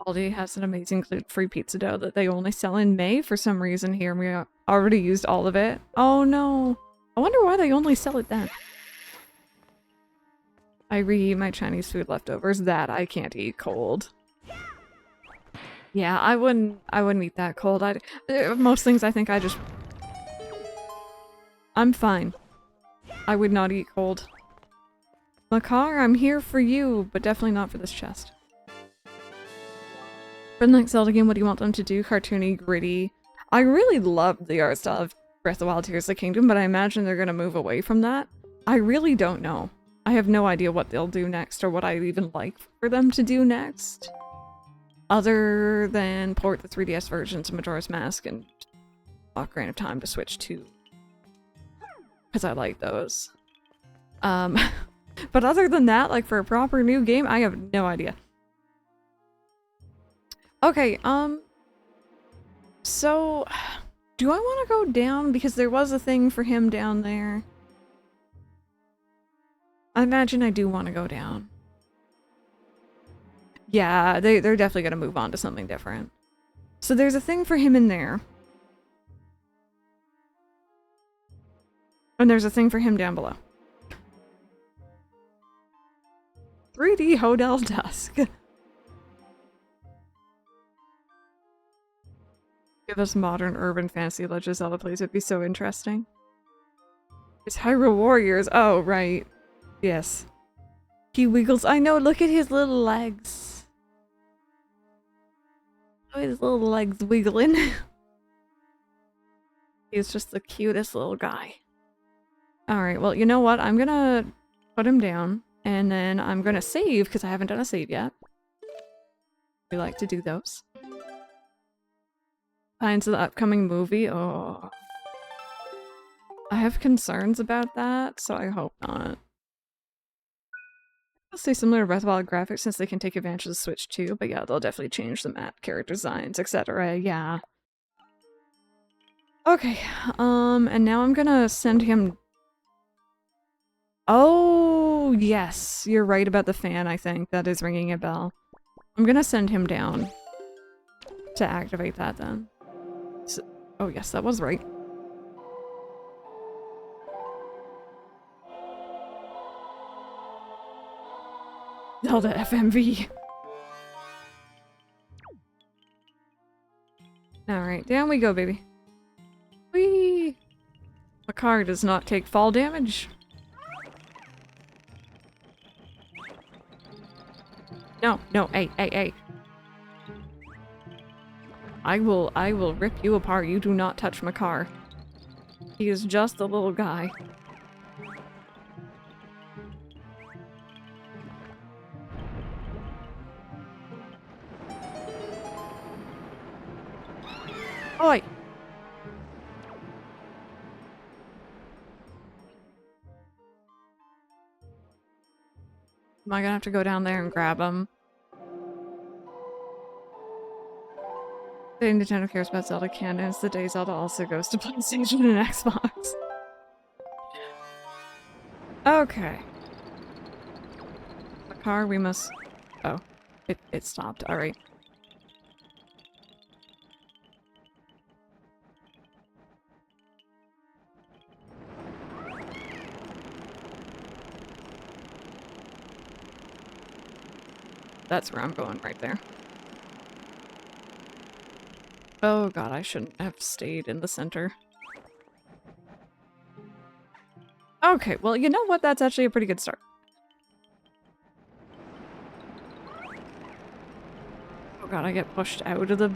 Speaker 1: Aldi has an amazing gluten-free pizza dough that they only sell in May for some reason here, and we already used all of it. Oh no! I wonder why they only sell it then. I reheat my Chinese food leftovers. That I can't eat cold. Yeah, I wouldn't eat that cold. Most things I think I'm fine. I would not eat cold. Makar, I'm here for you, but definitely not for this chest. For the next Zelda game, what do you want them to do? Cartoony, gritty. I really loved the art style of Breath of the Wild Tears of the Kingdom, but I imagine they're gonna move away from that. I really don't know. I have no idea what they'll do next or what I'd even like for them to do next. Other than port the 3DS versions of Majora's Mask and Ocarina of Time to Switch 2. Because I like those. But other than that, like for a proper new game, I have no idea. Okay, so do I want to go down? Because there was a thing for him down there. I imagine I do want to go down. Yeah, they're definitely going to move on to something different. So there's a thing for him in there. And there's a thing for him down below. 3D Hodel Dusk. Give us modern urban fantasy Legend of Zelda plays. It'd be so interesting. It's Hyrule Warriors. Oh, right. Yes. He wiggles. I know, look at his little legs. Look at his little legs wiggling. He's just the cutest little guy. Alright, well, you know what? I'm gonna put him down, and then I'm gonna save, because I haven't done a save yet. We like to do those. Signs of the upcoming movie? Oh. I have concerns about that, so I hope not. I'll say similar to Breath of the Wild graphics since they can take advantage of the Switch too, but yeah, they'll definitely change the map, character designs, etc. Yeah. Okay, and now I'm gonna send him... Oh, yes, you're right about the fan, I think. That is ringing a bell. I'm gonna send him down to activate that then. So, oh yes, that was right. Zelda FMV. Alright, down we go, baby. Whee! The car does not take fall damage. No, no, hey. I will rip you apart. You do not touch Makar. He is just a little guy. Oi! Am I gonna have to go down there and grab him? The day Nintendo cares about Zelda canon is the day Zelda also goes to PlayStation and Xbox. Okay. The car we must... Oh. It stopped. Alright. That's where I'm going, right there. Oh god, I shouldn't have stayed in the center. Okay, well, you know what? That's actually a pretty good start. Oh god, I get pushed out of the...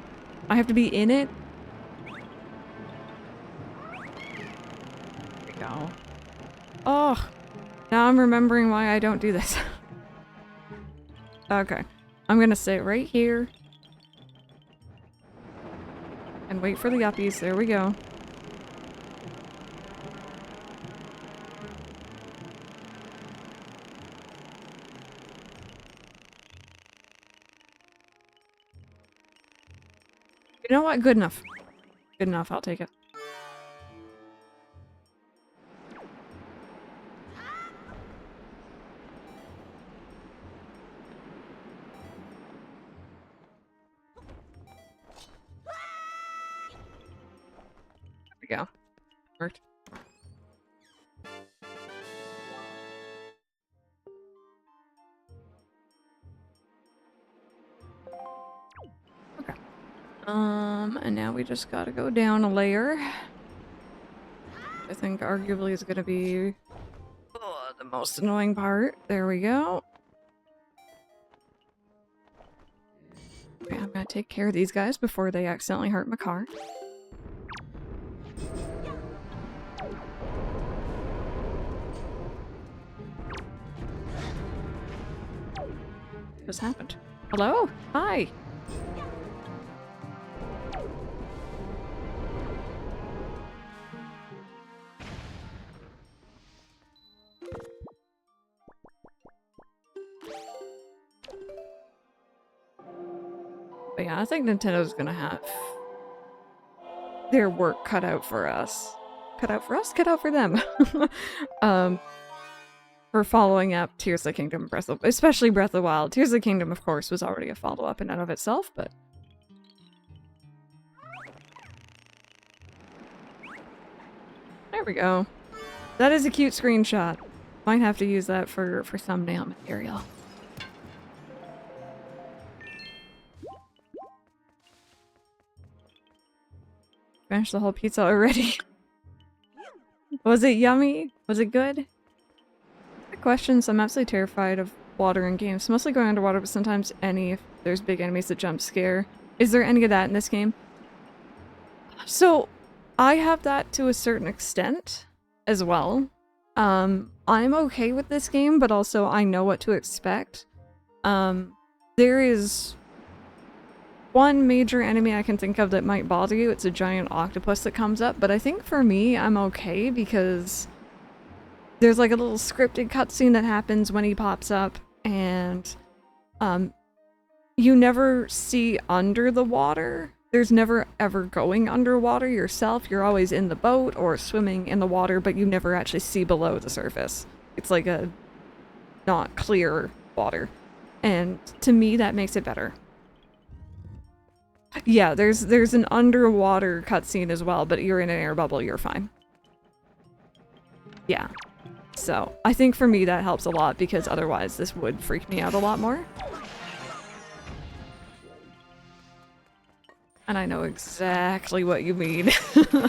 Speaker 1: I have to be in it? There we go. Oh! Now I'm remembering why I don't do this. Okay. I'm gonna sit right here. And wait for the yuppies. There we go. You know what? Good enough. Good enough. I'll take it. There we go. Worked. Okay. And now we just gotta go down a layer. I think arguably is gonna be the most annoying part. There we go. Okay, I'm gonna take care of these guys before they accidentally hurt my car. What just happened? Hello? Hi! But yeah, I think Nintendo's gonna have their work cut out for us. Cut out for us? Cut out for them. For following up Tears of the Kingdom, especially Breath of the Wild. Tears of the Kingdom, of course, was already a follow-up in and of itself, but... There we go. That is a cute screenshot. Might have to use that for thumbnail material. Finished the whole pizza already. Was it yummy? Was it good? Good questions. I'm absolutely terrified of water in games. Mostly going underwater, but sometimes if there's big enemies that jump scare. Is there any of that in this game? So, I have that to a certain extent as well. I'm okay with this game, but also I know what to expect. There is one major enemy I can think of that might bother you. It's a giant octopus that comes up, but I think for me, I'm okay because there's like a little scripted cutscene that happens when he pops up, and you never see under the water. There's never ever going underwater yourself. You're always in the boat or swimming in the water, but you never actually see below the surface. It's like a not clear water. And to me, that makes it better. Yeah, there's an underwater cutscene as well, but you're in an air bubble, you're fine. Yeah. So, I think for me that helps a lot because otherwise this would freak me out a lot more. And I know exactly what you mean. Okay.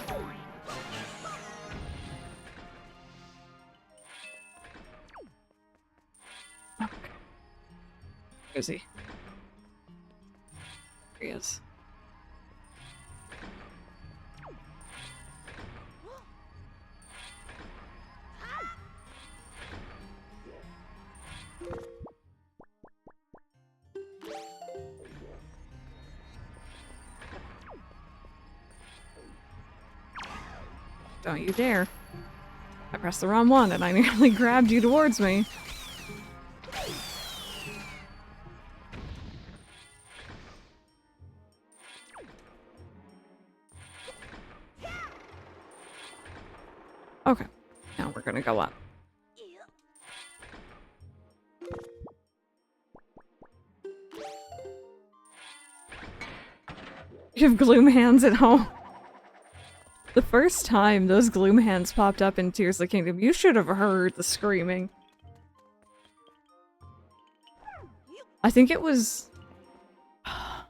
Speaker 1: Where is he? There he is. Don't you dare. I pressed the wrong one and I nearly grabbed you towards me. Okay, now we're gonna go up. You have gloom hands at home. The first time those gloom hands popped up in Tears of the Kingdom, you should have heard the screaming. I think it was... I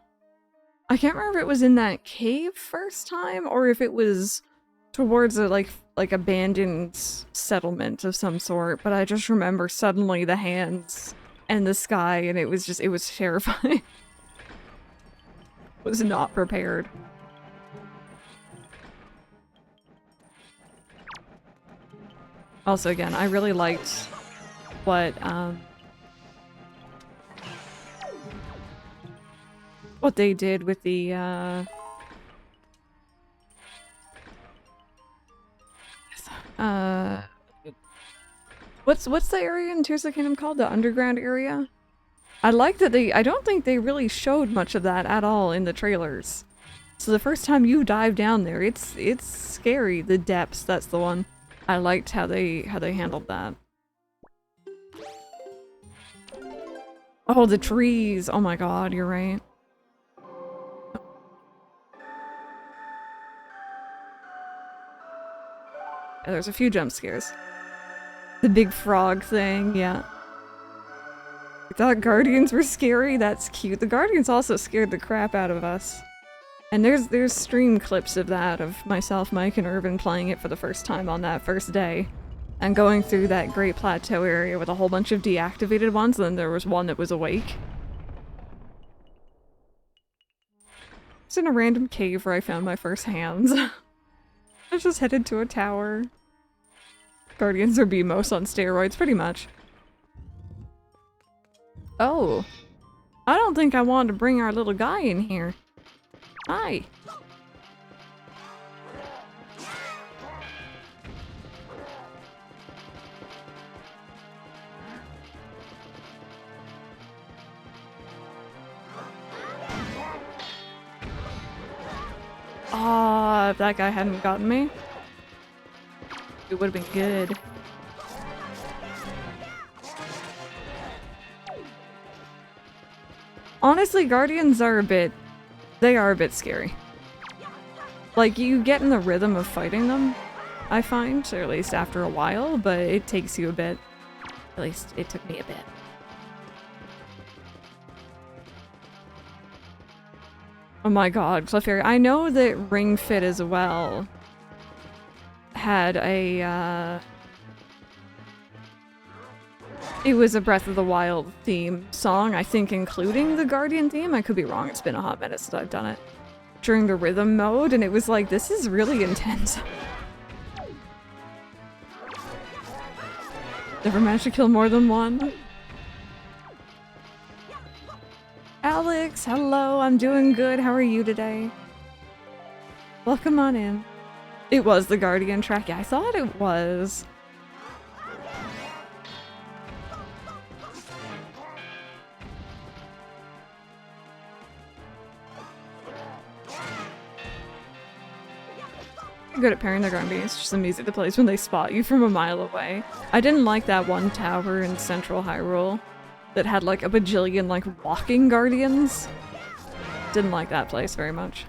Speaker 1: can't remember if it was in that cave first time, or if it was towards a, like abandoned settlement of some sort, but I just remember suddenly the hands and the sky, and it was terrifying. Was not prepared. Also, again, I really liked what they did with the what's the area in Tears of the Kingdom called? The underground area? I like that I don't think they really showed much of that at all in the trailers. So the first time you dive down there, it's scary. The depths, that's the one. I liked how they handled that. Oh, the trees. Oh my god, you're right. Yeah, there's a few jump scares. The big frog thing, yeah. I thought Guardians were scary. That's cute. The Guardians also scared the crap out of us. And there's stream clips of that, of myself, Mike, and Irvin playing it for the first time on that first day. And going through that Great Plateau area with a whole bunch of deactivated ones, and then there was one that was awake. It's in a random cave where I found my first hands. I was just headed to a tower. Guardians are BMOS on steroids, pretty much. Oh. I don't think I wanted to bring our little guy in here. Hi. Ah, if that guy hadn't gotten me, it would have been good. Honestly, Guardians are they are a bit scary. Like, you get in the rhythm of fighting them, I find, or at least after a while, but it takes you a bit. At least it took me a bit. Oh my god, Cliff Area. I know that Ring Fit as well had a, it was a Breath of the Wild theme song, I think including the Guardian theme. I could be wrong, it's been a hot minute since I've done it. During the rhythm mode, and it was like, this is really intense. Never managed to kill more than one. Alex, hello, I'm doing good. How are you today? Welcome on in. It was the Guardian track. Yeah, I thought it was. Good at pairing their Guardians. It's just amazing the place when they spot you from a mile away. I didn't like that one tower in Central Hyrule that had like a bajillion like walking Guardians. Didn't like that place very much.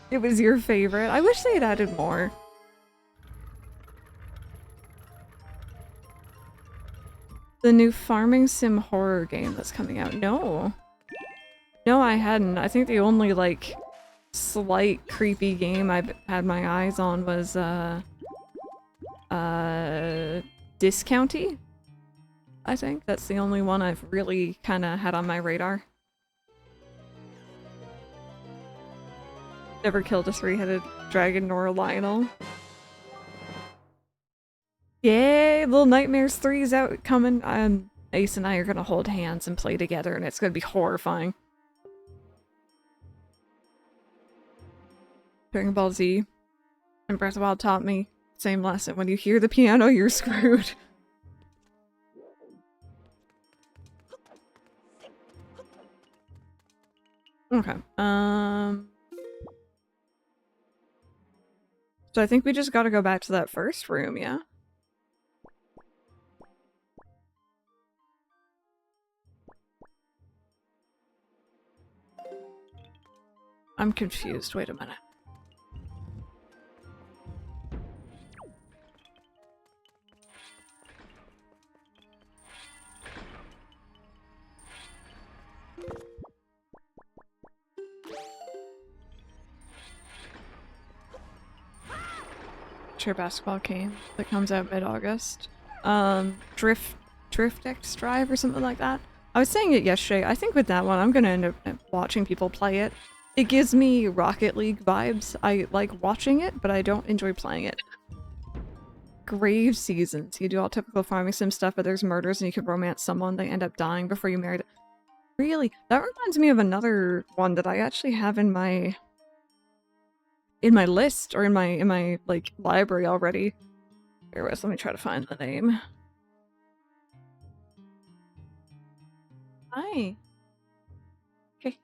Speaker 1: It was your favorite. I wish they had added more. The new farming sim horror game that's coming out. No. No, I hadn't. I think the only like slight creepy game I've had my eyes on was Discounty. I think that's the only one I've really kind of had on my radar. Never killed a three-headed dragon nor a Lionel. Yay! Little Nightmares 3 is out coming. Ace and I are gonna hold hands and play together, and it's gonna be horrifying. Dragon Ball Z. And Breath of the Wild taught me same lesson. When you hear the piano, you're screwed. Okay. So I think we just gotta go back to that first room, yeah? I'm confused. Wait a minute. Sure, basketball game that comes out mid-August. Drift X Drive or something like that. I was saying it yesterday. I think with that one, I'm gonna end up watching people play it. It gives me Rocket League vibes. I like watching it, but I don't enjoy playing it. Grave Seasons. You do all typical farming sim stuff, but there's murders and you can romance someone. They end up dying before you marry them. Really? That reminds me of another one that I actually have in my list or in my like library already. Here was, let me try to find the name. Hi. Okay.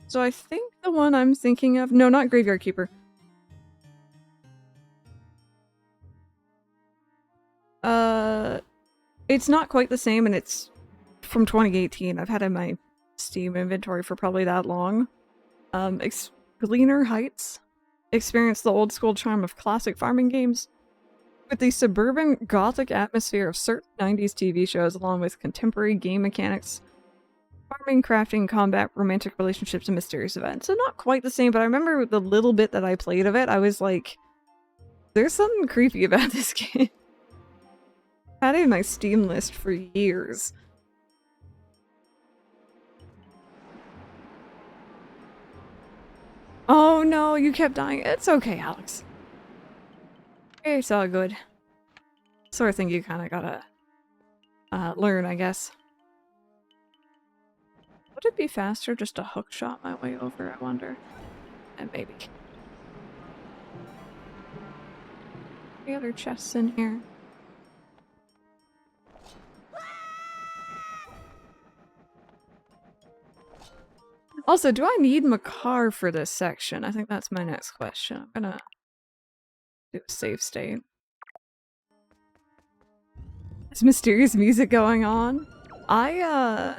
Speaker 1: So I think the one I'm thinking of, no, not Graveyard Keeper. It's not quite the same and it's from 2018. I've had it in my Steam inventory for probably that long. Gleaner Heights. Experience the old school charm of classic farming games with the suburban gothic atmosphere of certain 90s TV shows along with contemporary game mechanics, farming, crafting, combat, romantic relationships, and mysterious events. So not quite the same, but I remember the little bit that I played of it, I was like, there's something creepy about this game. I had it in my Steam list for years. Oh no, you kept dying. It's okay, Alex. It's all good. Sort of thing you kind of gotta learn, I guess. Would it be faster just to hook shot my way over, I wonder? And maybe. Any other chests in here? Also, do I need Makar for this section? I think that's my next question. I'm gonna do a save state. There's mysterious music going on. I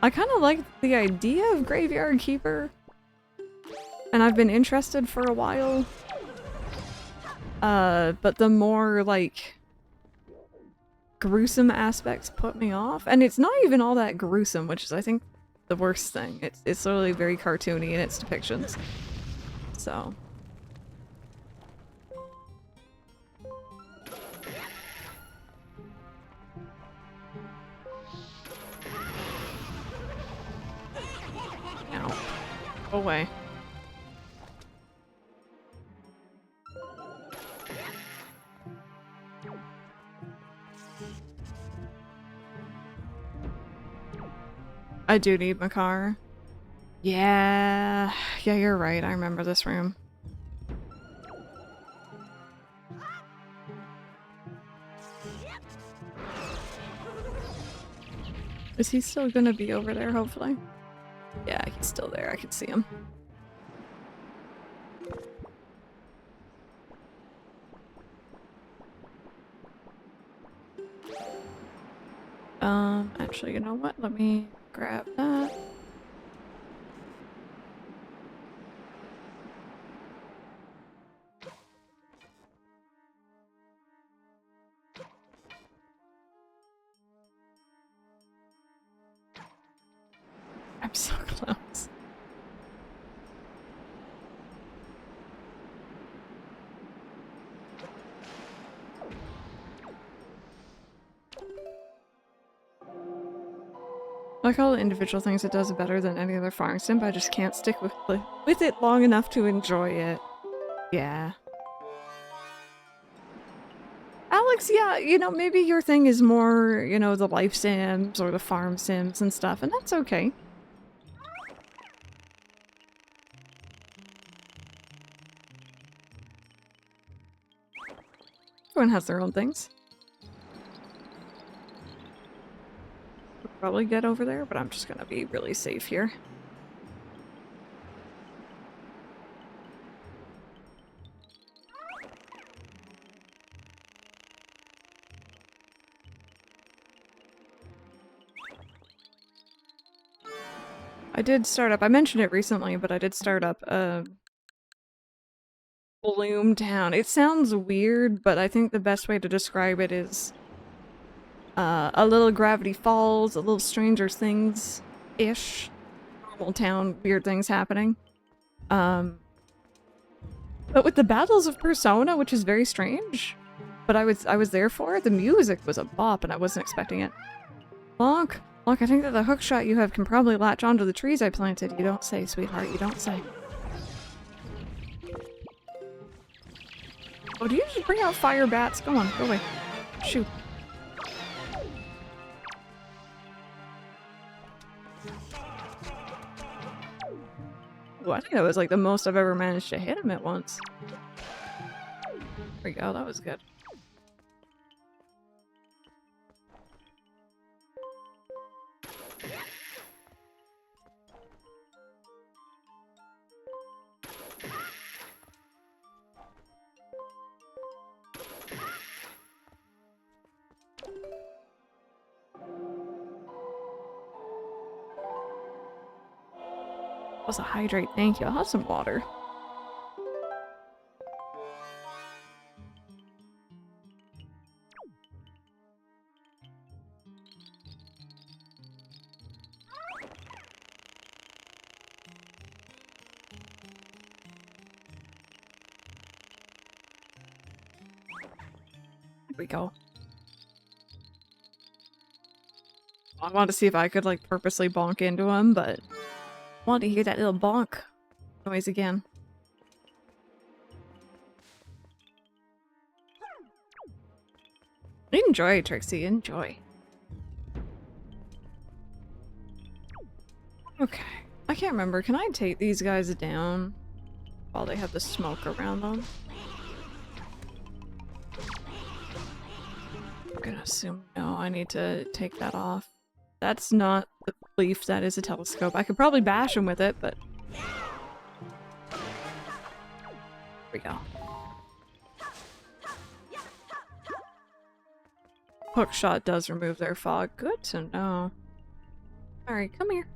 Speaker 1: kind of like the idea of Graveyard Keeper. And I've been interested for a while. But the more, like, gruesome aspects put me off. And it's not even all that gruesome, which is, I think, the worst thing. It's literally very cartoony in its depictions. So. Ow. Go away. I do need Makar. Yeah, you're right. I remember this room. Is he still gonna be over there, hopefully? Yeah, he's still there. I can see him. Actually, you know what? Let me grab that. I'm so close. Like all the individual things it does better than any other farming sim, but I just can't stick with it long enough to enjoy it. Yeah. Alex, yeah, you know, maybe your thing is more, you know, the life sims or the farm sims and stuff, and that's okay. everyone has their own things. We'll probably get over there, but I'm just gonna be really safe here. I did start up, I mentioned it recently, but I did start up Bloom Town. It sounds weird, but I think the best way to describe it is a little Gravity Falls, a little Stranger Things-ish. Normal town, weird things happening. But with the battles of Persona, which is very strange, but I was there for it. The music was a bop, and I wasn't expecting it. Look, I think that the hookshot you have can probably latch onto the trees I planted. You don't say, sweetheart. You don't say. Oh, do you just bring out fire bats? Go on, go away. Shoot. Oh, I think that was like the most I've ever managed to hit him at once. There we go, that was good. Was a hydrate, thank you. I'll have some water. Here we go. I wanted to see if I could like purposely bonk into him, but I wanted to hear that little bonk noise again. Enjoy, Trixie, enjoy. Okay, I can't remember. Can I take these guys down while they have the smoke around them? I'm gonna assume no, I need to take that off. That's not the leaf, that is a telescope. I could probably bash him with it, but... There we go. Hookshot does remove their fog. Good to know. Alright, come here.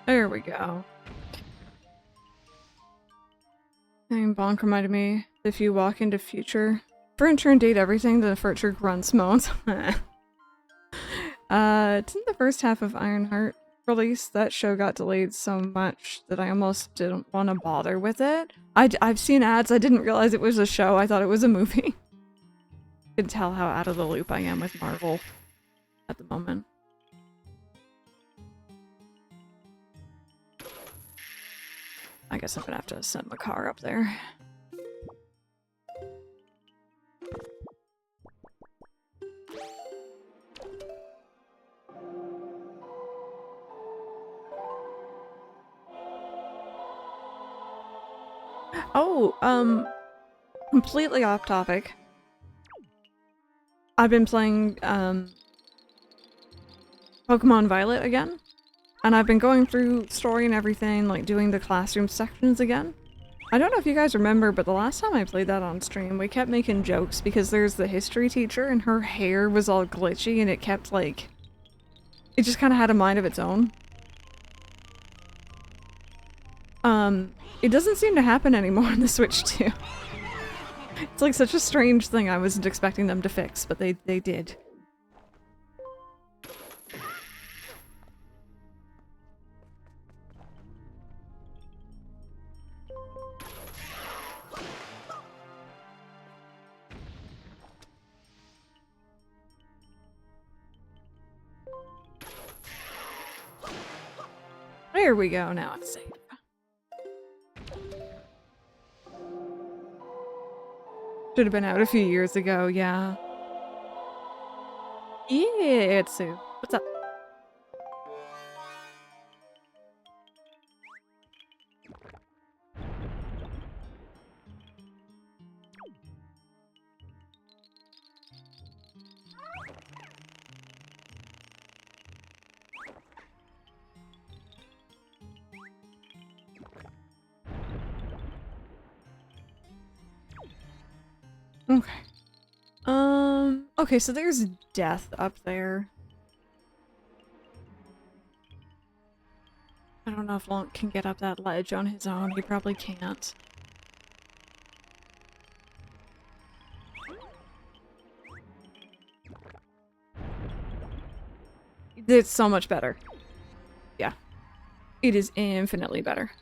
Speaker 1: There we go. And Bonk reminded me, if you walk into future furniture and date everything, the furniture grunts moans. Didn't the first half of Ironheart release, that show got delayed so much that I almost didn't want to bother with it? I've seen ads, I didn't realize it was a show, I thought it was a movie. You can tell how out of the loop I am with Marvel at the moment. I guess I'm gonna have to send my car up there. Oh, completely off topic. I've been playing, Pokemon Violet again. And I've been going through story and everything, like doing the classroom sections again. I don't know if you guys remember, but the last time I played that on stream, we kept making jokes because there's the history teacher and her hair was all glitchy and it kept like... It just kind of had a mind of its own. It doesn't seem to happen anymore on the Switch too. It's like such a strange thing I wasn't expecting them to fix, but they did. There we go, now it's safe. Should have been out a few years ago, yeah. Yeah, Sue. What's up? Okay. Okay, so there's death up there. I don't know if Lonk can get up that ledge on his own. He probably can't. It's so much better. Yeah. It is infinitely better.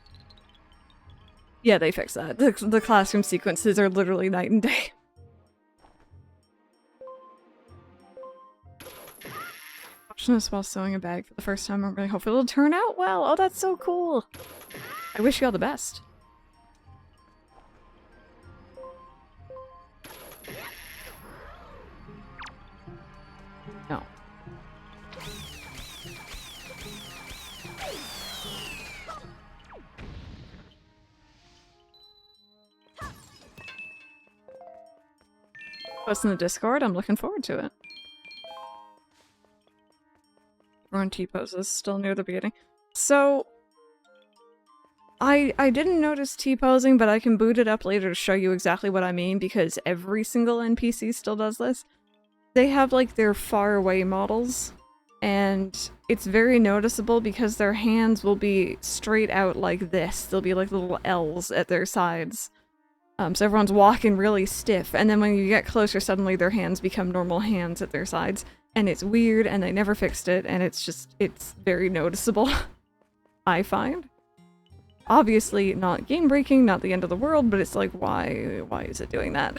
Speaker 1: Yeah, they fixed that. The classroom sequences are literally night and day. Watching this while sewing a bag for the first time, I'm really hopeful it'll turn out well. Oh, that's so cool. I wish you all the best. No. Post in the Discord, I'm looking forward to it. We're on T-poses, still near the beginning. So, I didn't notice T-posing, but I can boot it up later to show you exactly what I mean, because every single NPC still does this. They have, like, their far-away models, and it's very noticeable because their hands will be straight out like this. They'll be like little L's at their sides. So everyone's walking really stiff, and then when you get closer, suddenly their hands become normal hands at their sides. And it's weird, and they never fixed it, and it's very noticeable, I find. Obviously not game-breaking, not the end of the world, but it's like, why is it doing that?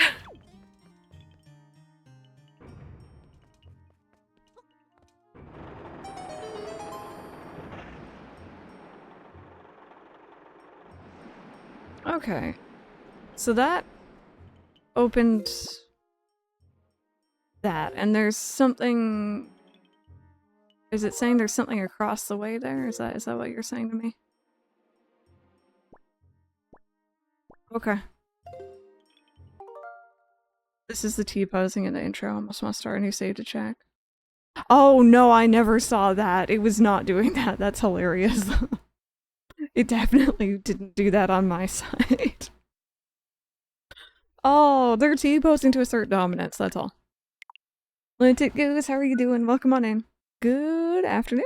Speaker 1: Okay. So that opened that, and there's something... Is it saying there's something across the way there? Is that what you're saying to me? Okay. This is the T-posing in the intro. Almost must start a new save to check. Oh no, I never saw that. It was not doing that. That's hilarious. It definitely didn't do that on my side. Oh, they're T-posing to assert dominance, that's all. Lintic Goose, how are you doing? Welcome on in. Good afternoon.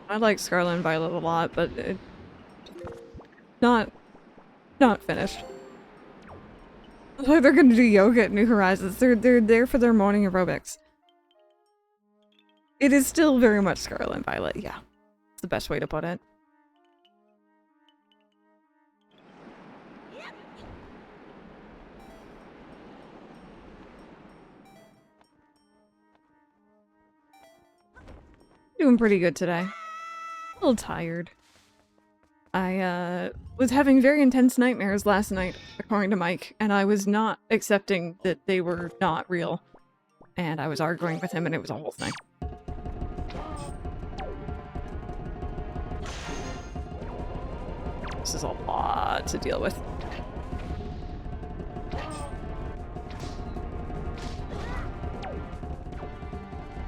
Speaker 1: I like Scarlet and Violet a lot, but not finished. Like they're gonna do yoga at New Horizons. They're there for their morning aerobics. It is still very much Scarlet and Violet, yeah. It's the best way to put it. Doing pretty good today. A little tired. I was having very intense nightmares last night, according to Mike, and I was not accepting that they were not real. And I was arguing with him, and it was a whole thing. This is a lot to deal with.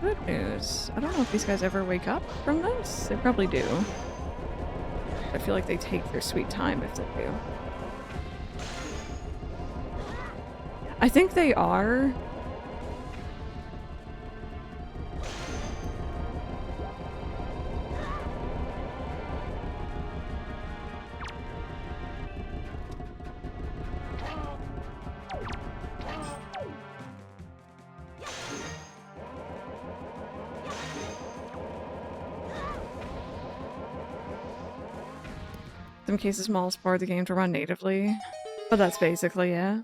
Speaker 1: Good news. I don't know if these guys ever wake up from this. They probably do. I feel like they take their sweet time if they do. I think they are. Some cases small is part of the game to run natively, but that's basically it.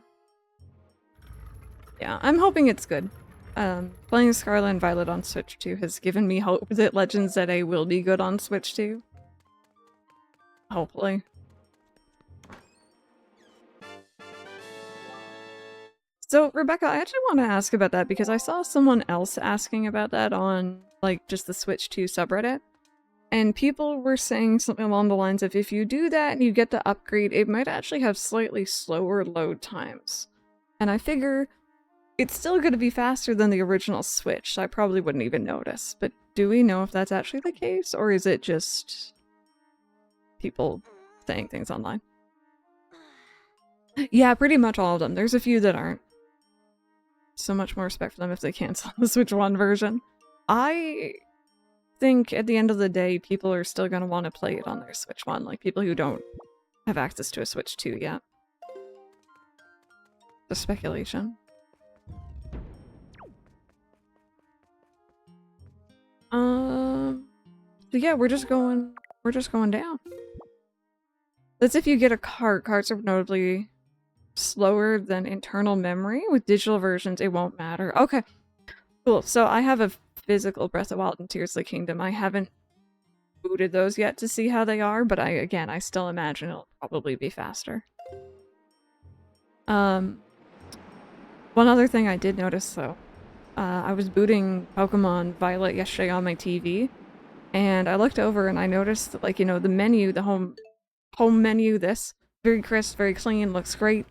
Speaker 1: Yeah, I'm hoping it's good. Playing Scarlet and Violet on Switch 2 has given me hope that Legends ZA will be good on Switch 2. Hopefully. So, Rebecca, I actually want to ask about that because I saw someone else asking about that on, like, just the Switch 2 subreddit. And people were saying something along the lines of, if you do that and you get the upgrade, it might actually have slightly slower load times. And I figure it's still going to be faster than the original Switch, so I probably wouldn't even notice. But do we know if that's actually the case, or is it just people saying things online? Yeah, pretty much all of them. There's a few that aren't. So much more respect for them if they cancel the Switch 1 version. I think at the end of the day, people are still going to want to play it on their Switch 1, like people who don't have access to a Switch 2 yet. Just speculation. So yeah, we're just going down. That's if you get a cart. Carts are notably slower than internal memory. With digital versions, it won't matter. Okay, cool. So I have a physical Breath of the Wild and Tears of the Kingdom. I haven't booted those yet to see how they are, but I still imagine it'll probably be faster. One other thing I did notice though, I was booting Pokemon Violet yesterday on my TV, and I looked over and I noticed that, like, you know, the menu, the home menu, this very crisp, very clean, looks great.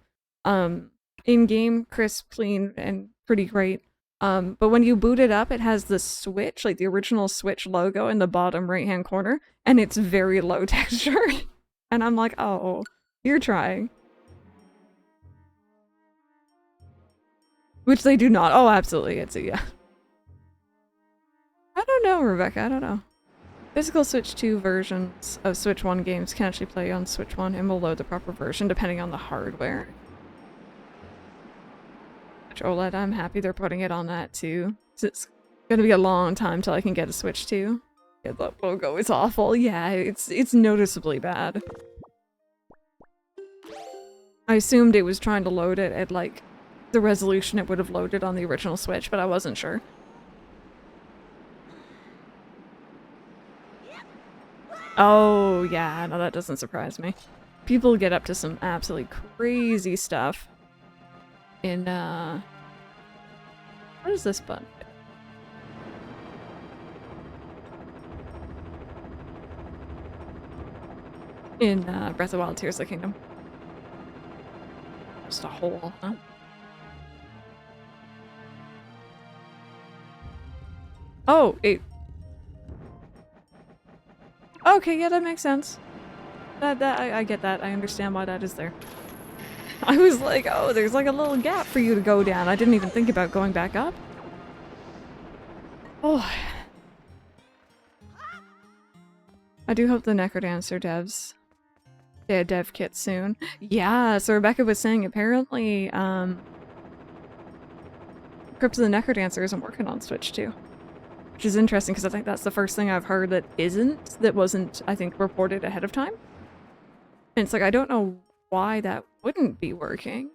Speaker 1: In-game, crisp, clean, and pretty great. But when you boot it up, it has the Switch, like the original Switch logo in the bottom right-hand corner, and it's very low texture. And I'm like, oh, you're trying. Which they do not. Oh, absolutely, it's a yeah. I don't know, Rebecca, I don't know. Physical Switch 2 versions of Switch 1 games can actually play on Switch 1 and will load the proper version depending on the hardware. Which OLED, I'm happy they're putting it on that too. So it's gonna be a long time till I can get a Switch 2. Yeah, the logo is awful. Yeah, it's noticeably bad. I assumed it was trying to load it at like the resolution it would have loaded on the original Switch, but I wasn't sure. Oh, yeah, no, that doesn't surprise me. People get up to some absolutely crazy stuff in, what is this button? In, Breath of the Wild, Tears of the Kingdom. Just a hole, huh? Oh, it... Okay, yeah, that makes sense. I get that. I understand why that is there. I was like, oh, there's like a little gap for you to go down. I didn't even think about going back up. Oh. I do hope the Necrodancer devs get a dev kit soon. Yeah, so Rebecca was saying apparently, Crypt of the Necrodancer isn't working on Switch 2. Which is interesting because I think that's the first thing I've heard that wasn't, I think, reported ahead of time. And it's like, I don't know why that wouldn't be working.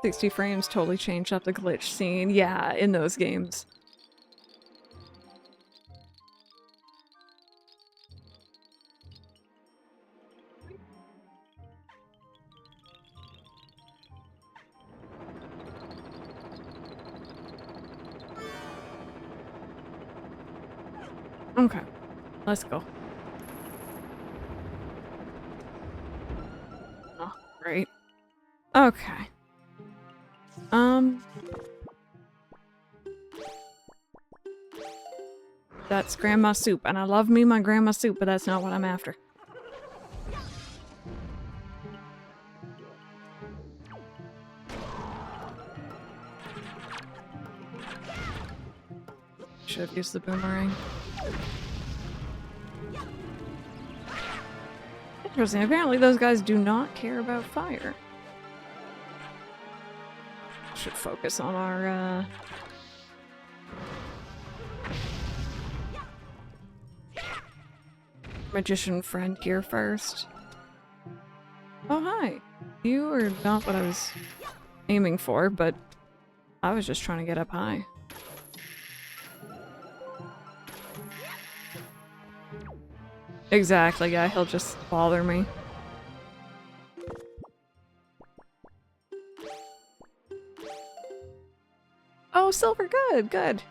Speaker 1: "60 frames totally changed up the glitch scene." Yeah, in those games. Okay, let's go. Oh, great. Okay. That's grandma soup, and I love me my grandma soup, but that's not what I'm after. Should have used the boomerang. Interesting. Apparently those guys do not care about fire. Should focus on our, magician friend here first. Oh, hi. You are not what I was aiming for, but I was just trying to get up high. Exactly, yeah, he'll just bother me. Oh, silver, good, good.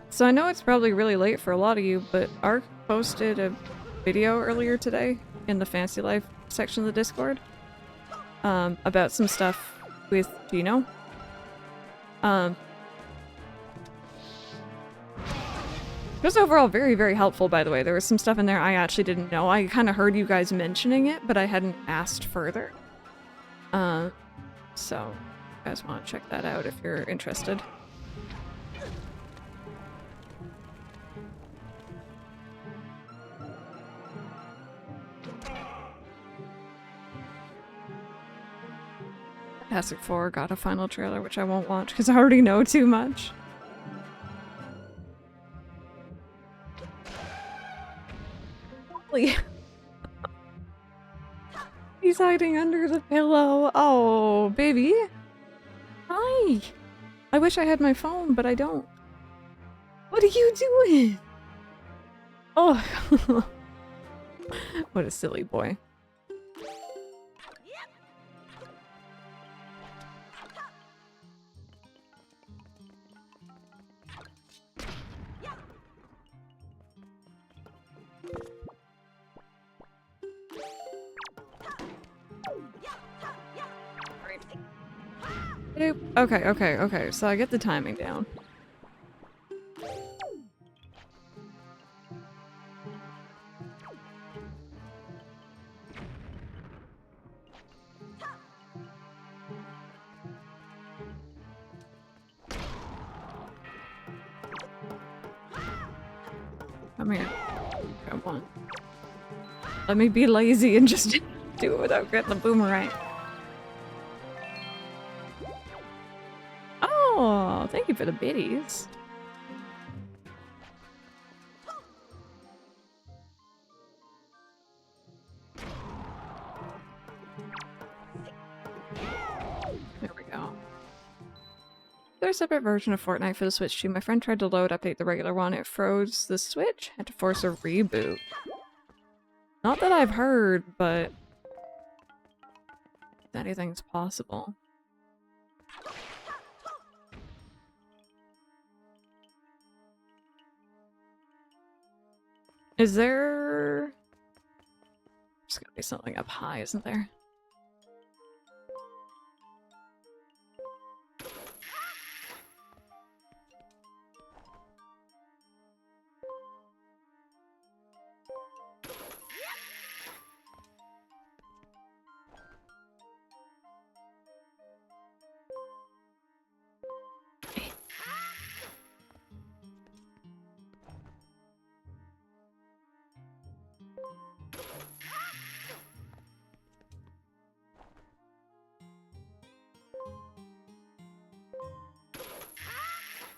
Speaker 1: So I know it's probably really late for a lot of you, but Ark posted a video earlier today in the Fancy Life section of the Discord, about some stuff with Gino. It was overall very, very helpful, by the way. There was some stuff in there I actually didn't know. I kind of heard you guys mentioning it, but I hadn't asked further. So, you guys want to check that out if you're interested. Fantastic Four got a final trailer, which I won't watch because I already know too much. He's hiding under the pillow. Oh, baby. Hi. I wish I had my phone, but I don't. What are you doing? Oh. What a silly boy. Okay, so I get the timing down. Come here. Come on. Let me be lazy and just do it without getting the boomerang. Oh, thank you for the biddies. There we go. There's a separate version of Fortnite for the Switch too. My friend tried to update the regular one. It froze the Switch. Had to force a reboot. Not that I've heard, but anything's possible. Is there... There's gotta be something up high, isn't there?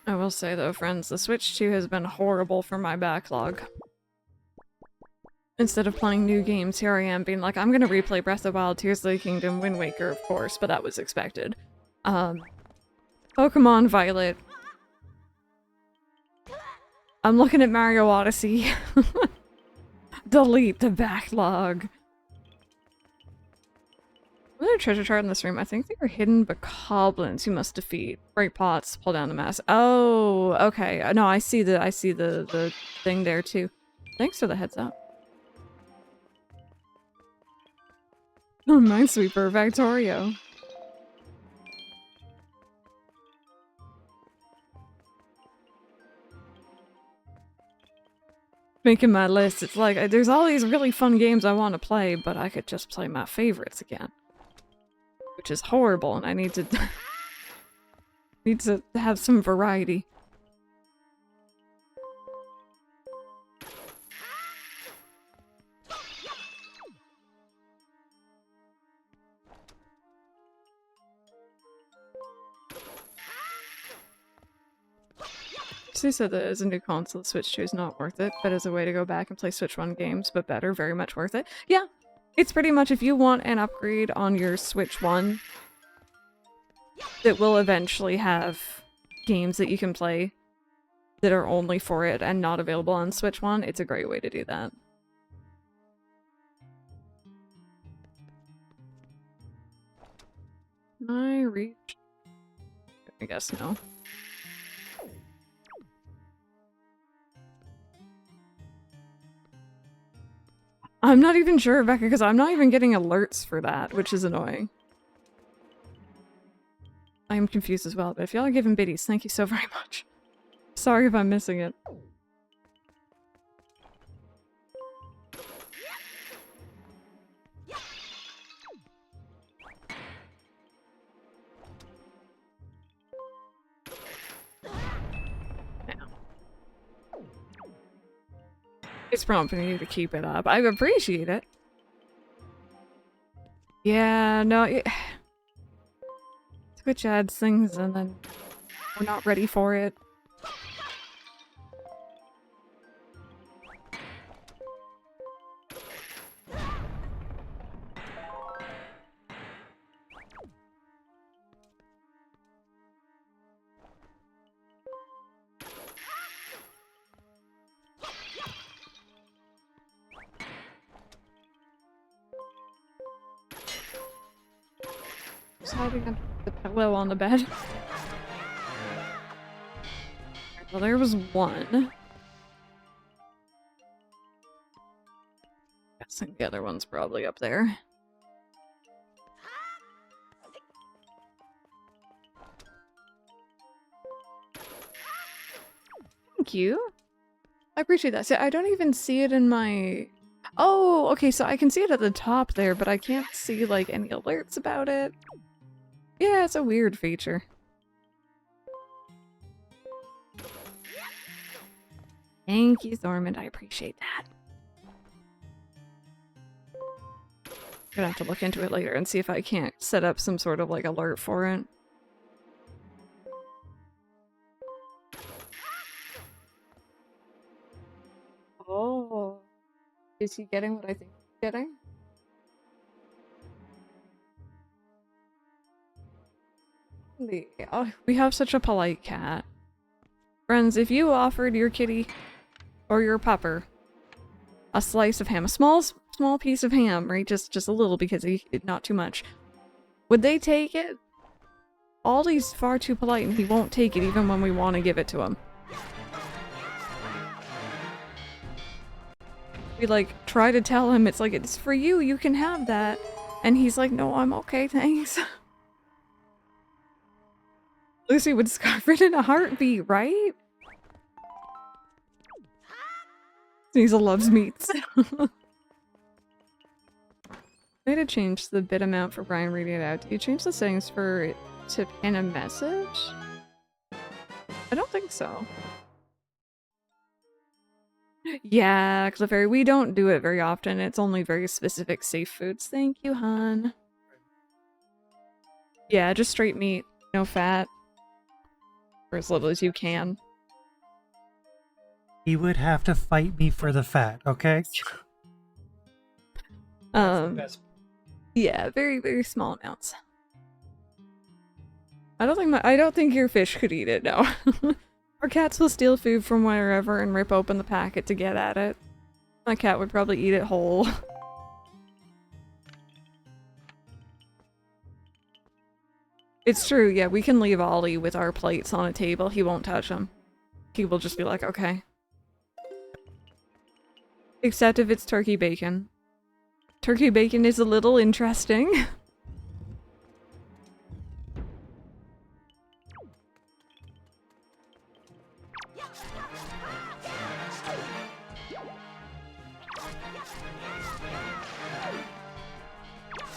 Speaker 1: I will say though, friends, the Switch 2 has been horrible for my backlog. Instead of playing new games, here I am being like, I'm gonna replay Breath of the Wild, Tears of the Kingdom, Wind Waker, of course, but that was expected. Pokemon Violet. I'm looking at Mario Odyssey. Delete the backlog. Was there a treasure chart in this room? I think they were hidden bokoblins you must defeat. Break pots, pull down the mass. Oh, okay. No, I see the thing there too. Thanks for the heads up. Oh, Minesweeper, Factorio. Making my list, it's like, there's all these really fun games I want to play, but I could just play my favorites again. Which is horrible, and I need to need to have some variety. So you said that as a new console, Switch 2 is not worth it, but as a way to go back and play Switch 1 games, but better, very much worth it. Yeah, it's pretty much if you want an upgrade on your Switch 1 that will eventually have games that you can play that are only for it and not available on Switch 1, it's a great way to do that. Can I reach? I guess no. I'm not even sure, Rebecca, because I'm not even getting alerts for that, which is annoying. I am confused as well, but if y'all are giving biddies, thank you so very much. Sorry if I'm missing it. It's prompting you to keep it up. I appreciate it. Yeah, no, Twitch adds things and then we're not ready for it. Just hiding under the pillow on the bed. Well, there was one. Guessing the other one's probably up there. Thank you. I appreciate that. See, I don't even see it in my... Oh, okay, so I can see it at the top there, but I can't see, like, any alerts about it. Yeah, it's a weird feature. Thank you, Thormund. I appreciate that. Gonna have to look into it later and see if I can't set up some sort of, like, alert for it. Oh. Is he getting what I think he's getting? Oh, we have such a polite cat. Friends, if you offered your kitty or your pupper a slice of ham, a small piece of ham, right? Just a little because not too much. Would they take it? Ollie's far too polite and he won't take it even when we want to give it to him. We like try to tell him it's like, it's for you, you can have that. And he's like, no, I'm okay, thanks. Lucy would scarf it in a heartbeat, right? Sneasel loves meats. I need to change the bit amount for Brian reading it out. Do you change the settings for it to pin a message? I don't think so. Yeah, Clefairy, we don't do it very often. It's only very specific safe foods. Thank you, hon. Yeah, just straight meat. No fat. For as little as you can.
Speaker 4: He would have to fight me for the fat, okay?
Speaker 1: Yeah, very, very small amounts. I don't think your fish could eat it, no. Our cats will steal food from wherever and rip open the packet to get at it. My cat would probably eat it whole. It's true, yeah, we can leave Ollie with our plates on a table. He won't touch them. He will just be like, okay. Except if it's turkey bacon. Turkey bacon is a little interesting.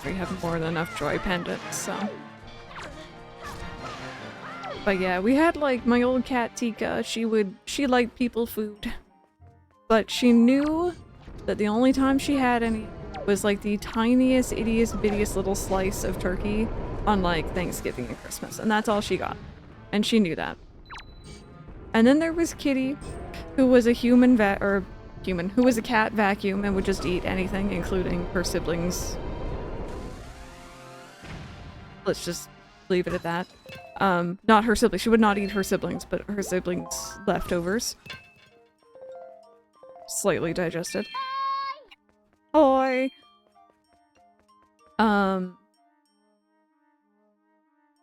Speaker 1: We have more than enough joy pendants, so... But yeah, we had like my old cat Tika, she liked people food. But she knew that the only time she had any was like the tiniest, ittiest, bittiest little slice of turkey on like Thanksgiving and Christmas. And that's all she got. And she knew that. And then there was Kitty, who was a who was a cat vacuum and would just eat anything, including her siblings. Let's just leave it at that. Not her siblings. She would not eat her siblings, but her siblings' leftovers. Slightly digested. Hoi!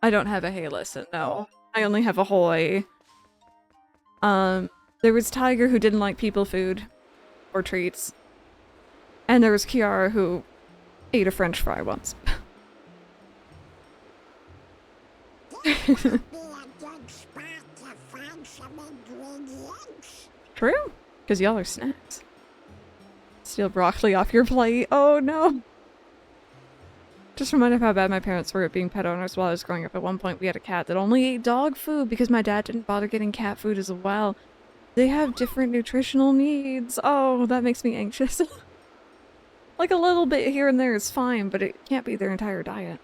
Speaker 1: I don't have a hey listen, no. I only have a hoi. There was Tiger who didn't like people food or treats. And there was Kiara who ate a french fry once. True, because y'all are snacks. Steal broccoli off your plate. Oh no! Just reminded of how bad my parents were at being pet owners while I was growing up. At one point we had a cat that only ate dog food because my dad didn't bother getting cat food as well. They have different nutritional needs. Oh, that makes me anxious. Like a little bit here and there is fine, but it can't be their entire diet.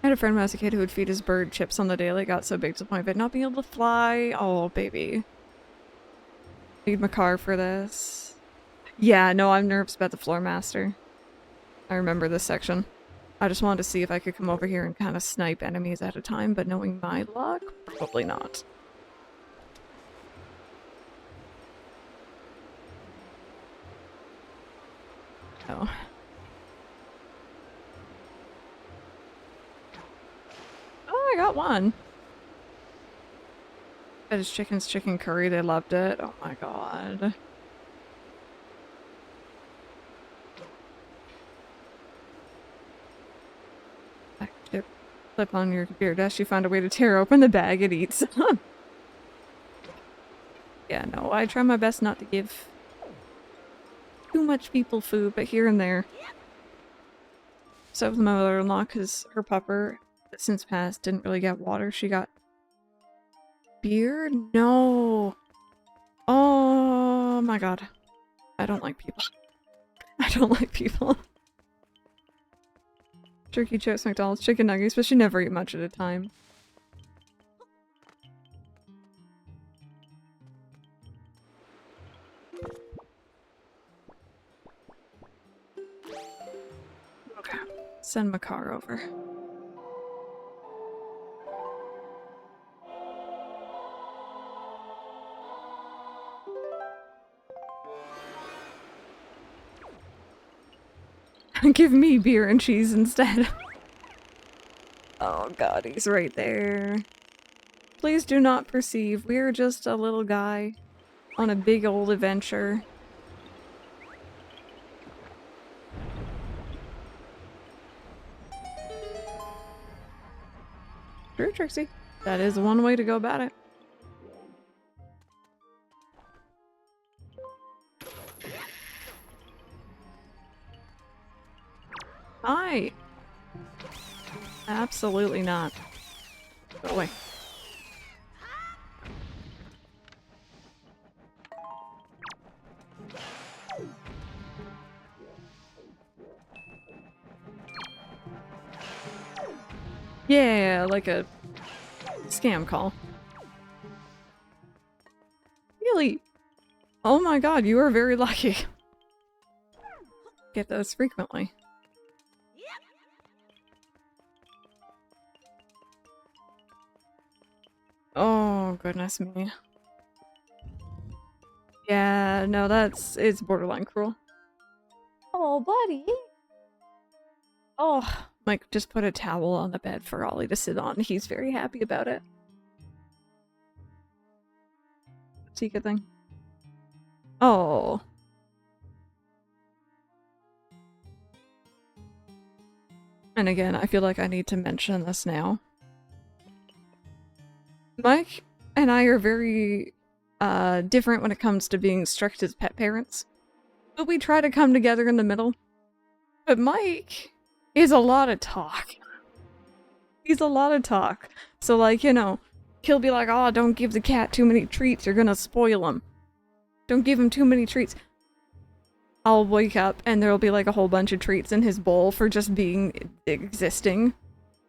Speaker 1: I had a friend when I was a kid who would feed his bird chips on the daily. It got so big to the point of it not being able to fly. Oh, baby. Need my car for this. Yeah, no, I'm nervous about the floor master. I remember this section. I just wanted to see if I could come over here and kind of snipe enemies at a time, but knowing my luck, probably not. Oh. Oh, I got one. That is chicken's chicken curry. They loved it. Oh my god. Flip on your computer desk, you find a way to tear open the bag it eats. Yeah, no, I try my best not to give too much people food, but here and there. So with my mother-in-law, because her pupper, since passed, didn't really get water. She got beer? No. Oh my god. I don't like people. I don't like people. Turkey chips, McDonald's, chicken nuggets, but she never ate much at a time. Okay. Send my car over. Give me beer and cheese instead. Oh god, he's right there. Please do not perceive. We're just a little guy on a big old adventure. True, Trixie. That is one way to go about it. Hi! Absolutely not. Go away. Yeah, like a scam call. Really? Oh my god, you are very lucky. Get those frequently. Oh, goodness me. Yeah, no, it's borderline cruel. Oh, buddy. Oh, Mike just put a towel on the bed for Ollie to sit on. He's very happy about it. See, good thing. Oh. And again, I feel like I need to mention this now. Mike and I are very different when it comes to being strict as pet parents. But we try to come together in the middle. But Mike is a lot of talk. He's a lot of talk. So like, you know, he'll be like, oh, don't give the cat too many treats. You're gonna spoil him. Don't give him too many treats. I'll wake up and there'll be like a whole bunch of treats in his bowl for just existing.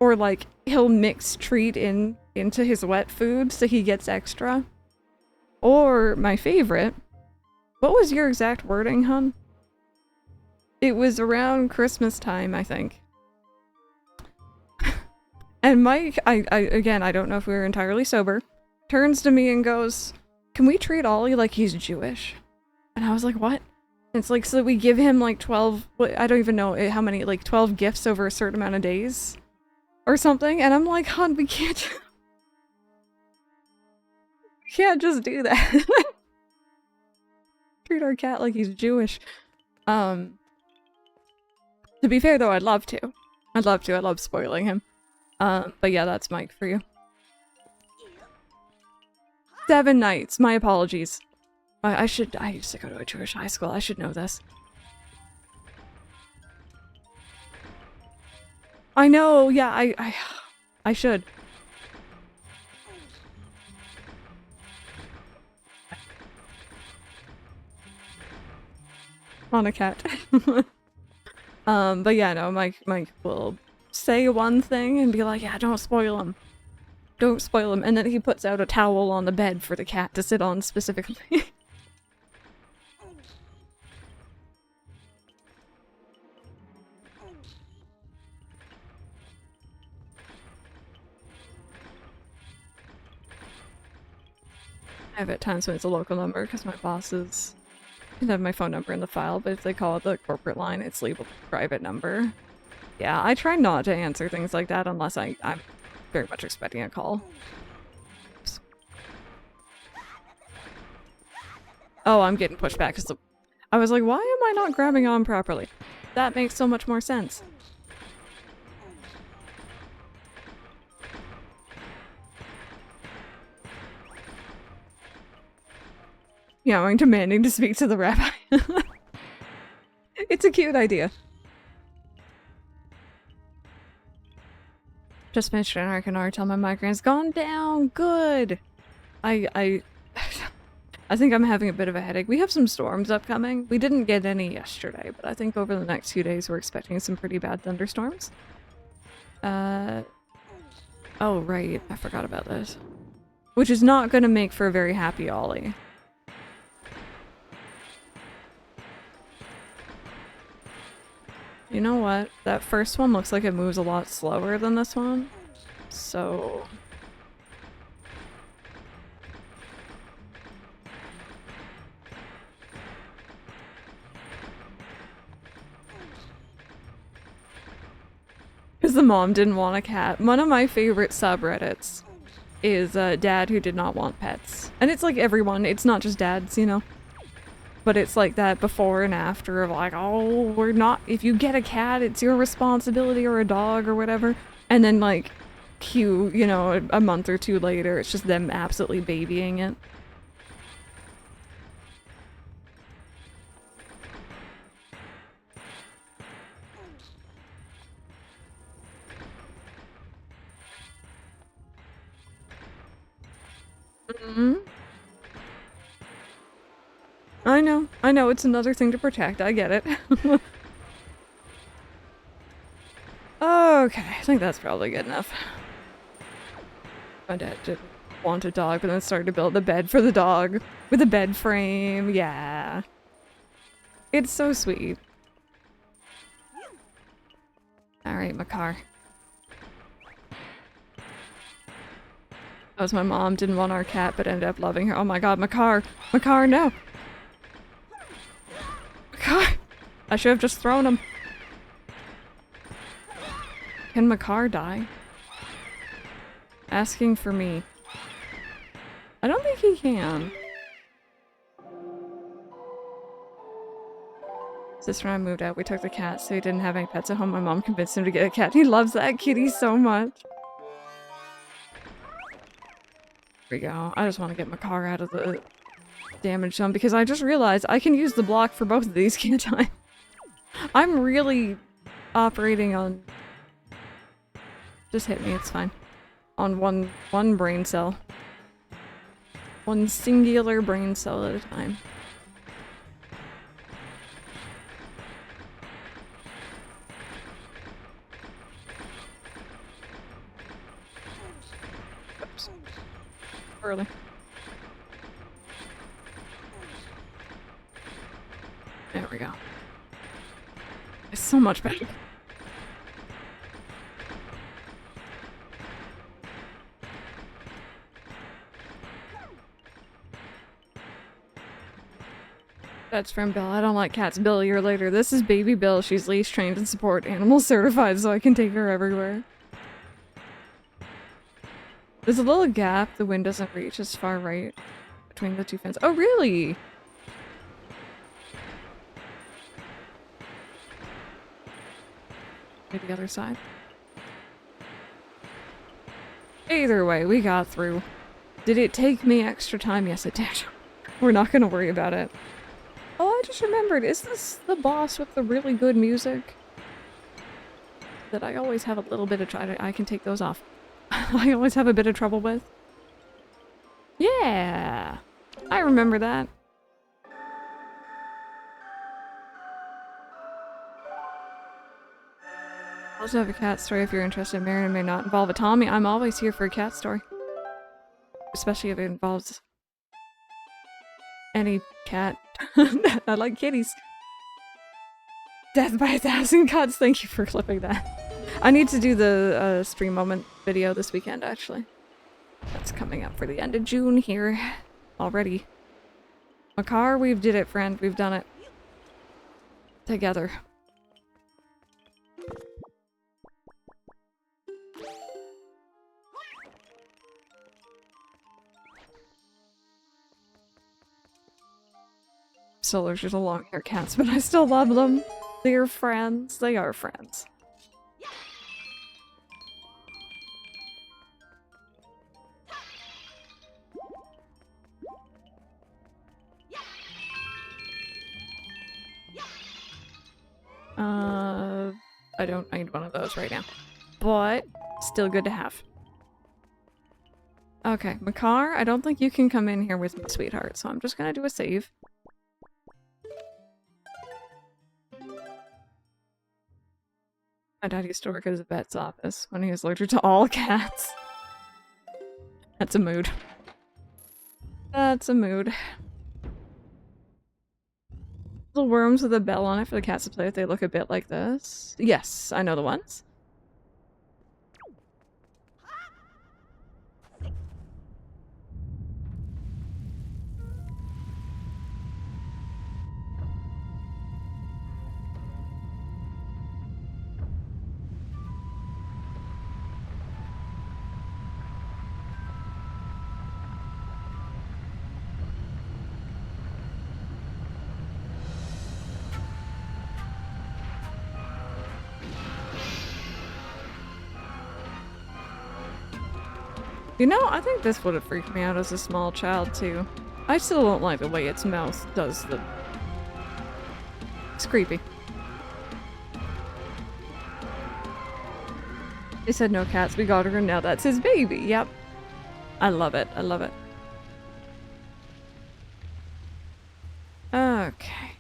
Speaker 1: Or like, he'll mix treat into his wet food so he gets extra. Or my favorite. What was your exact wording, hun? It was around Christmas time, I think. And Mike, again, I don't know if we were entirely sober, turns to me and goes, "Can we treat Ollie like he's Jewish?" And I was like, what? It's like, so that we give him like 12, I don't even know how many, like 12 gifts over a certain amount of days? Or something? And I'm like, hon, we can't... we can't just do that. Treat our cat like he's Jewish. To be fair though, I'd love to. I'd love to, I love spoiling him. But yeah, that's Mike for you. 7 nights, my apologies. I used to go to a Jewish high school, I should know this. I know, yeah, I should. On a cat. But yeah, no, Mike will say one thing and be like, yeah, don't spoil him. Don't spoil him. And then he puts out a towel on the bed for the cat to sit on specifically. I have at times when it's a local number because my bosses can have my phone number in the file, but if they call it the corporate line, it's labeled private number. Yeah, I try not to answer things like that unless I'm very much expecting a call. Oops. Oh, I'm getting pushed back because I was like, why am I not grabbing on properly? That makes so much more sense. Yeah, I'm demanding to speak to the rabbi. It's a cute idea. Just finished dinner, I can already tell my migraine's gone down. Good. I think I'm having a bit of a headache. We have some storms upcoming. We didn't get any yesterday, but I think over the next few days we're expecting some pretty bad thunderstorms. Oh right, I forgot about this. Which is not gonna make for a very happy Ollie. You know what? That first one looks like it moves a lot slower than this one. So... because the mom didn't want a cat. One of my favorite subreddits is dad who did not want pets. And it's like everyone, it's not just dads, you know? But it's like that before and after of like, oh, we're not, if you get a cat, it's your responsibility, or a dog or whatever. And then like, cue, you know, a month or two later, it's just them absolutely babying it. Mm-hmm. I know, it's another thing to protect, I get it. Okay, I think that's probably good enough. My dad didn't want a dog, but then started to build a bed for the dog with a bed frame, yeah. It's so sweet. Alright, my car. That was my mom, didn't want our cat, but ended up loving her. Oh my god, my car! My car, no! God, I should have just thrown him. Can Makar die? Asking for me. I don't think he can. Sister and I moved out. We took the cat, so he didn't have any pets at home. My mom convinced him to get a cat. He loves that kitty so much. There we go. I just want to get Makar out of the damage zone because I just realized I can use the block for both of these, can't I? I'm really operating on... Just hit me, it's fine. On one brain cell. One singular brain cell at a time. Oops. Early. There we go. It's so much better. That's from Bill. I don't like cats. Bill, a year later. This is baby Bill. She's leash trained and support animal certified, so I can take her everywhere. There's a little gap the wind doesn't reach as far right between the two fences. Oh, really? Maybe the other side. Either way, we got through. Did it take me extra time? Yes, it did. We're not gonna worry about it. Oh, I just remembered. Is this the boss with the really good music? That I always have a little bit of I can take those off. I always have a bit of trouble with. Yeah! I remember that. I also have a cat story if you're interested. May or may not involve a Tommy. I'm always here for a cat story. Especially if it involves any cat. I like kitties. Death by 1,000 cuts. Thank you for clipping that. I need to do the stream moment video this weekend, actually. That's coming up for the end of June here. Already. Makar, we've did it, friend. We've done it. Together. Still allergic to long-hair cats, but I still love them. They're friends. They are friends. I don't need one of those right now. But, still good to have. Okay, Makar, I don't think you can come in here with me, sweetheart, so I'm just gonna do a save. My dad used to work at a vet's office when he was allergic to all cats. That's a mood. That's a mood. Little worms with a bell on it for the cats to play with. They look a bit like this. Yes, I know the ones. You know, I think this would have freaked me out as a small child, too. I still don't like the way its mouth does the... It's creepy. They said no cats, we got her, and now that's his baby. Yep. I love it. I love it. Okay.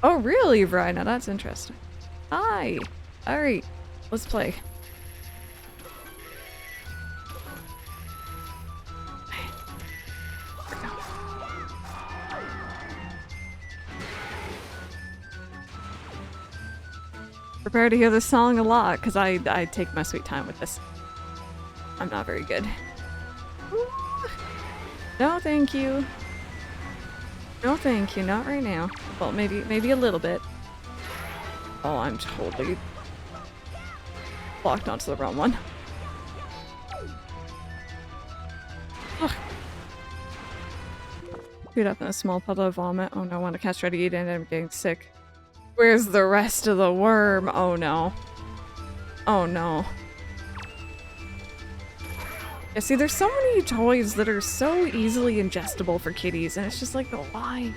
Speaker 1: Oh, really, Brian? Now that's interesting. Hi. Alright. Let's play. Prepare to hear this song a lot, because I take my sweet time with this. I'm not very good. Ooh. No, thank you. No, thank you. Not right now. Well, maybe a little bit. Oh, I'm totally blocked onto the wrong one. Ugh. Shoot up in a small puddle of vomit. Oh no, when a cat's ready to eat it and I'm getting sick. Where's the rest of the worm? Oh no. Oh no. Yeah, see, there's so many toys that are so easily ingestible for kitties, and it's just like, why?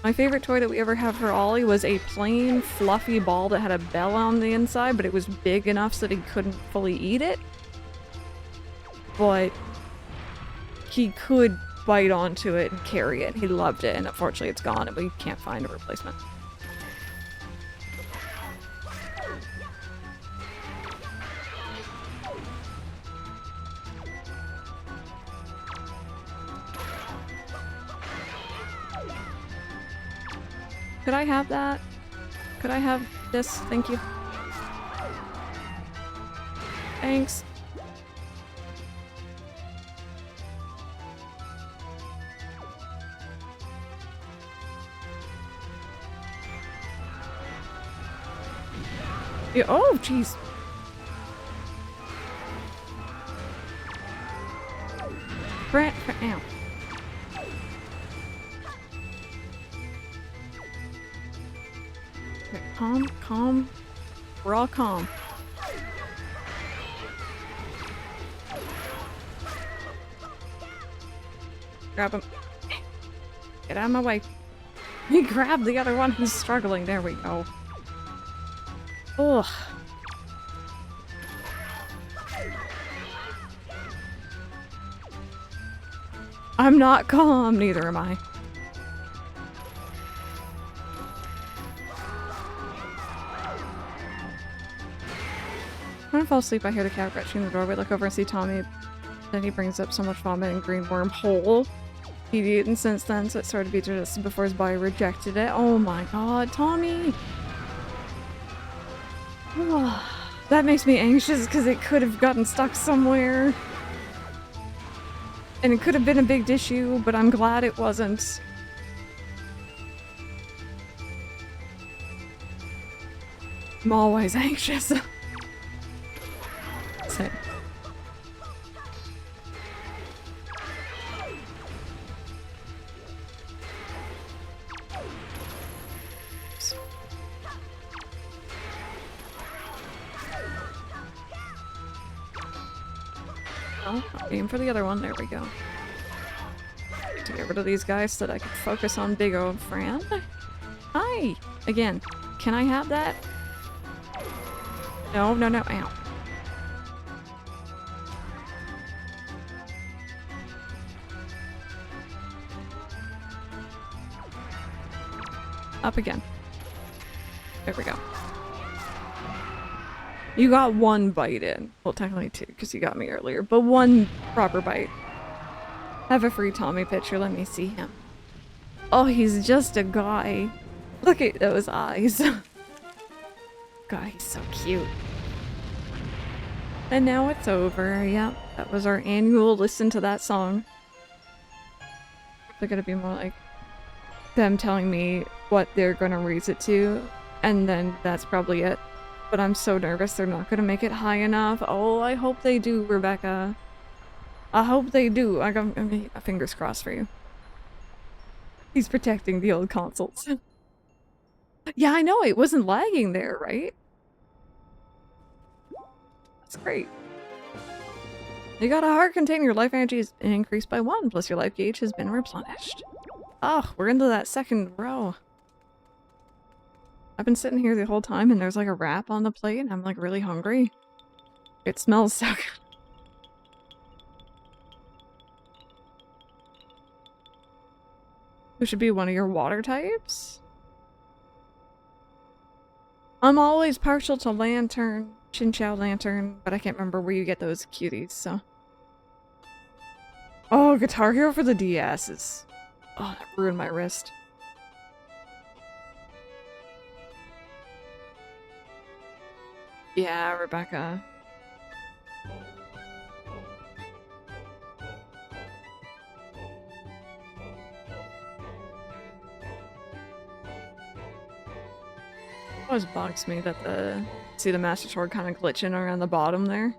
Speaker 1: My favorite toy that we ever had for Ollie was a plain, fluffy ball that had a bell on the inside, but it was big enough so that he couldn't fully eat it. But he could bite onto it and carry it. He loved it, and unfortunately it's gone and we can't find a replacement. Could I have that? Could I have this? Thank you. Thanks. Yeah, oh, jeez. Ow. Okay, calm, calm. We're all calm. Grab him. Get out of my way. He grabbed the other one who's struggling. There we go. Ugh. I'm not calm, neither am I. I'm gonna fall asleep. I hear the cat scratching the doorway. Look over and see Tommy. Then he brings up so much vomit and green wormhole. He'd eaten since then, so it started to be digested before his body rejected it. Oh my god, Tommy! That makes me anxious because it could have gotten stuck somewhere. And it could have been a big issue, but I'm glad it wasn't. I'm always anxious. Same. Oh, aim for the other one. There we go. To get rid of these guys so that I can focus on big old Fran. Hi! Again, can I have that? No, no, no. Ow. Up again. There we go. You got one bite in. Well, technically two, because you got me earlier, but one proper bite. Have a free Tommy picture, let me see him. Oh, he's just a guy. Look at those eyes. God, he's so cute. And now it's over. Yep, that was our annual listen to that song. They're gonna be more like them telling me what they're gonna raise it to, and then that's probably it. But I'm so nervous they're not gonna make it high enough. Oh, I hope they do, Rebecca. I hope they do. I'm gonna keep my fingers crossed for you. He's protecting the old consoles. Yeah, I know, it wasn't lagging there, right? That's great. You got a heart container. Your life energy is increased by 1, plus your life gauge has been replenished. Oh, we're into that second row. I've been sitting here the whole time and there's like a wrap on the plate and I'm like really hungry. It smells so good. Who should be one of your water types? I'm always partial to Lantern, Chinchou Lantern, but I can't remember where you get those cuties, so. Oh, Guitar Hero for the DS is... Oh, that ruined my wrist. Yeah, Rebecca. It always bugs me that see the Master Sword kind of glitching around the bottom there.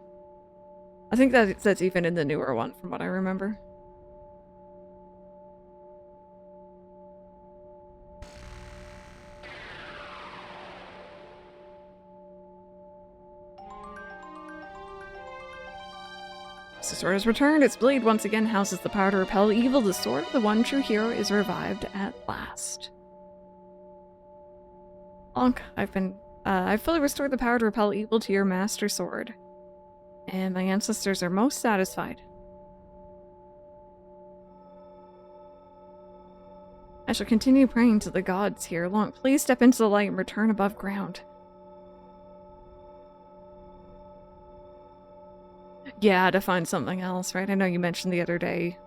Speaker 1: I think that's even in the newer one from what I remember. The sword has returned. Its blade once again houses the power to repel evil. The sword of the one true hero is revived at last. Onk, I've fully restored the power to repel evil to your master sword. And my ancestors are most satisfied. I shall continue praying to the gods here. Long, please step into the light and return above ground. Yeah, to find something else, right? I know you mentioned the other day,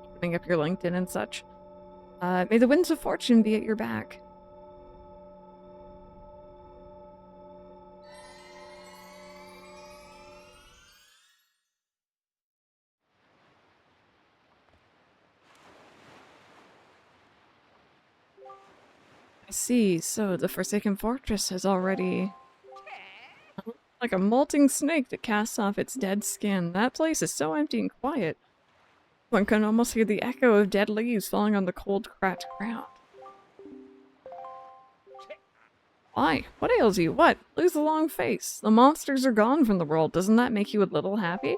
Speaker 1: opening up your LinkedIn and such. May the winds of fortune be at your back. See, so the Forsaken Fortress has already... like a molting snake that casts off its dead skin. That place is so empty and quiet. One can almost hear the echo of dead leaves falling on the cold, cracked ground. Why? What ails you? What? Lose the long face. The monsters are gone from the world. Doesn't that make you a little happy?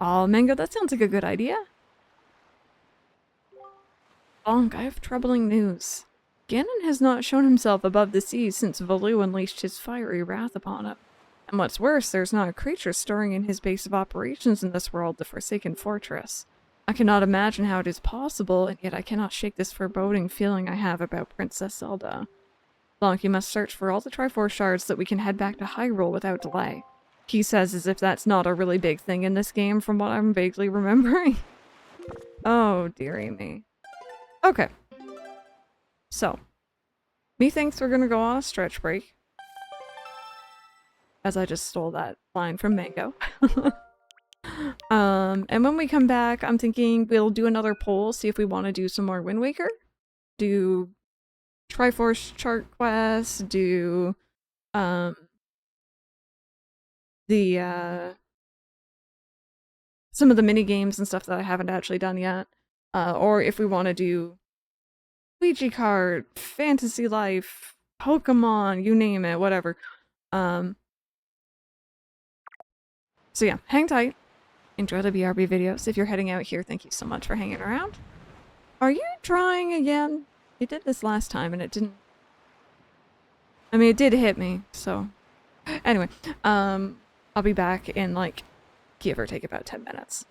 Speaker 1: Aw, Mango, that sounds like a good idea. Bonk, I have troubling news. Ganon has not shown himself above the seas since Valoo unleashed his fiery wrath upon him. And what's worse, there's not a creature stirring in his base of operations in this world, the Forsaken Fortress. I cannot imagine how it is possible, and yet I cannot shake this foreboding feeling I have about Princess Zelda. Bonk, you must search for all the Triforce shards so that we can head back to Hyrule without delay. He says as if that's not a really big thing in this game from what I'm vaguely remembering. Oh, dearie me. Okay. So, methinks we're gonna go on a stretch break. As I just stole that line from Mango. And when we come back, I'm thinking we'll do another poll, see if we want to do some more Wind Waker. Do Triforce chart quests, do, some of the mini games and stuff that I haven't actually done yet. Or if we want to do Ouija card, Fantasy Life, Pokemon, you name it, whatever. So yeah, hang tight. Enjoy the BRB videos. If you're heading out here, thank you so much for hanging around. Are you trying again? You did this last time and it didn't... I mean, it did hit me, so... Anyway, I'll be back in, like, give or take about 10 minutes.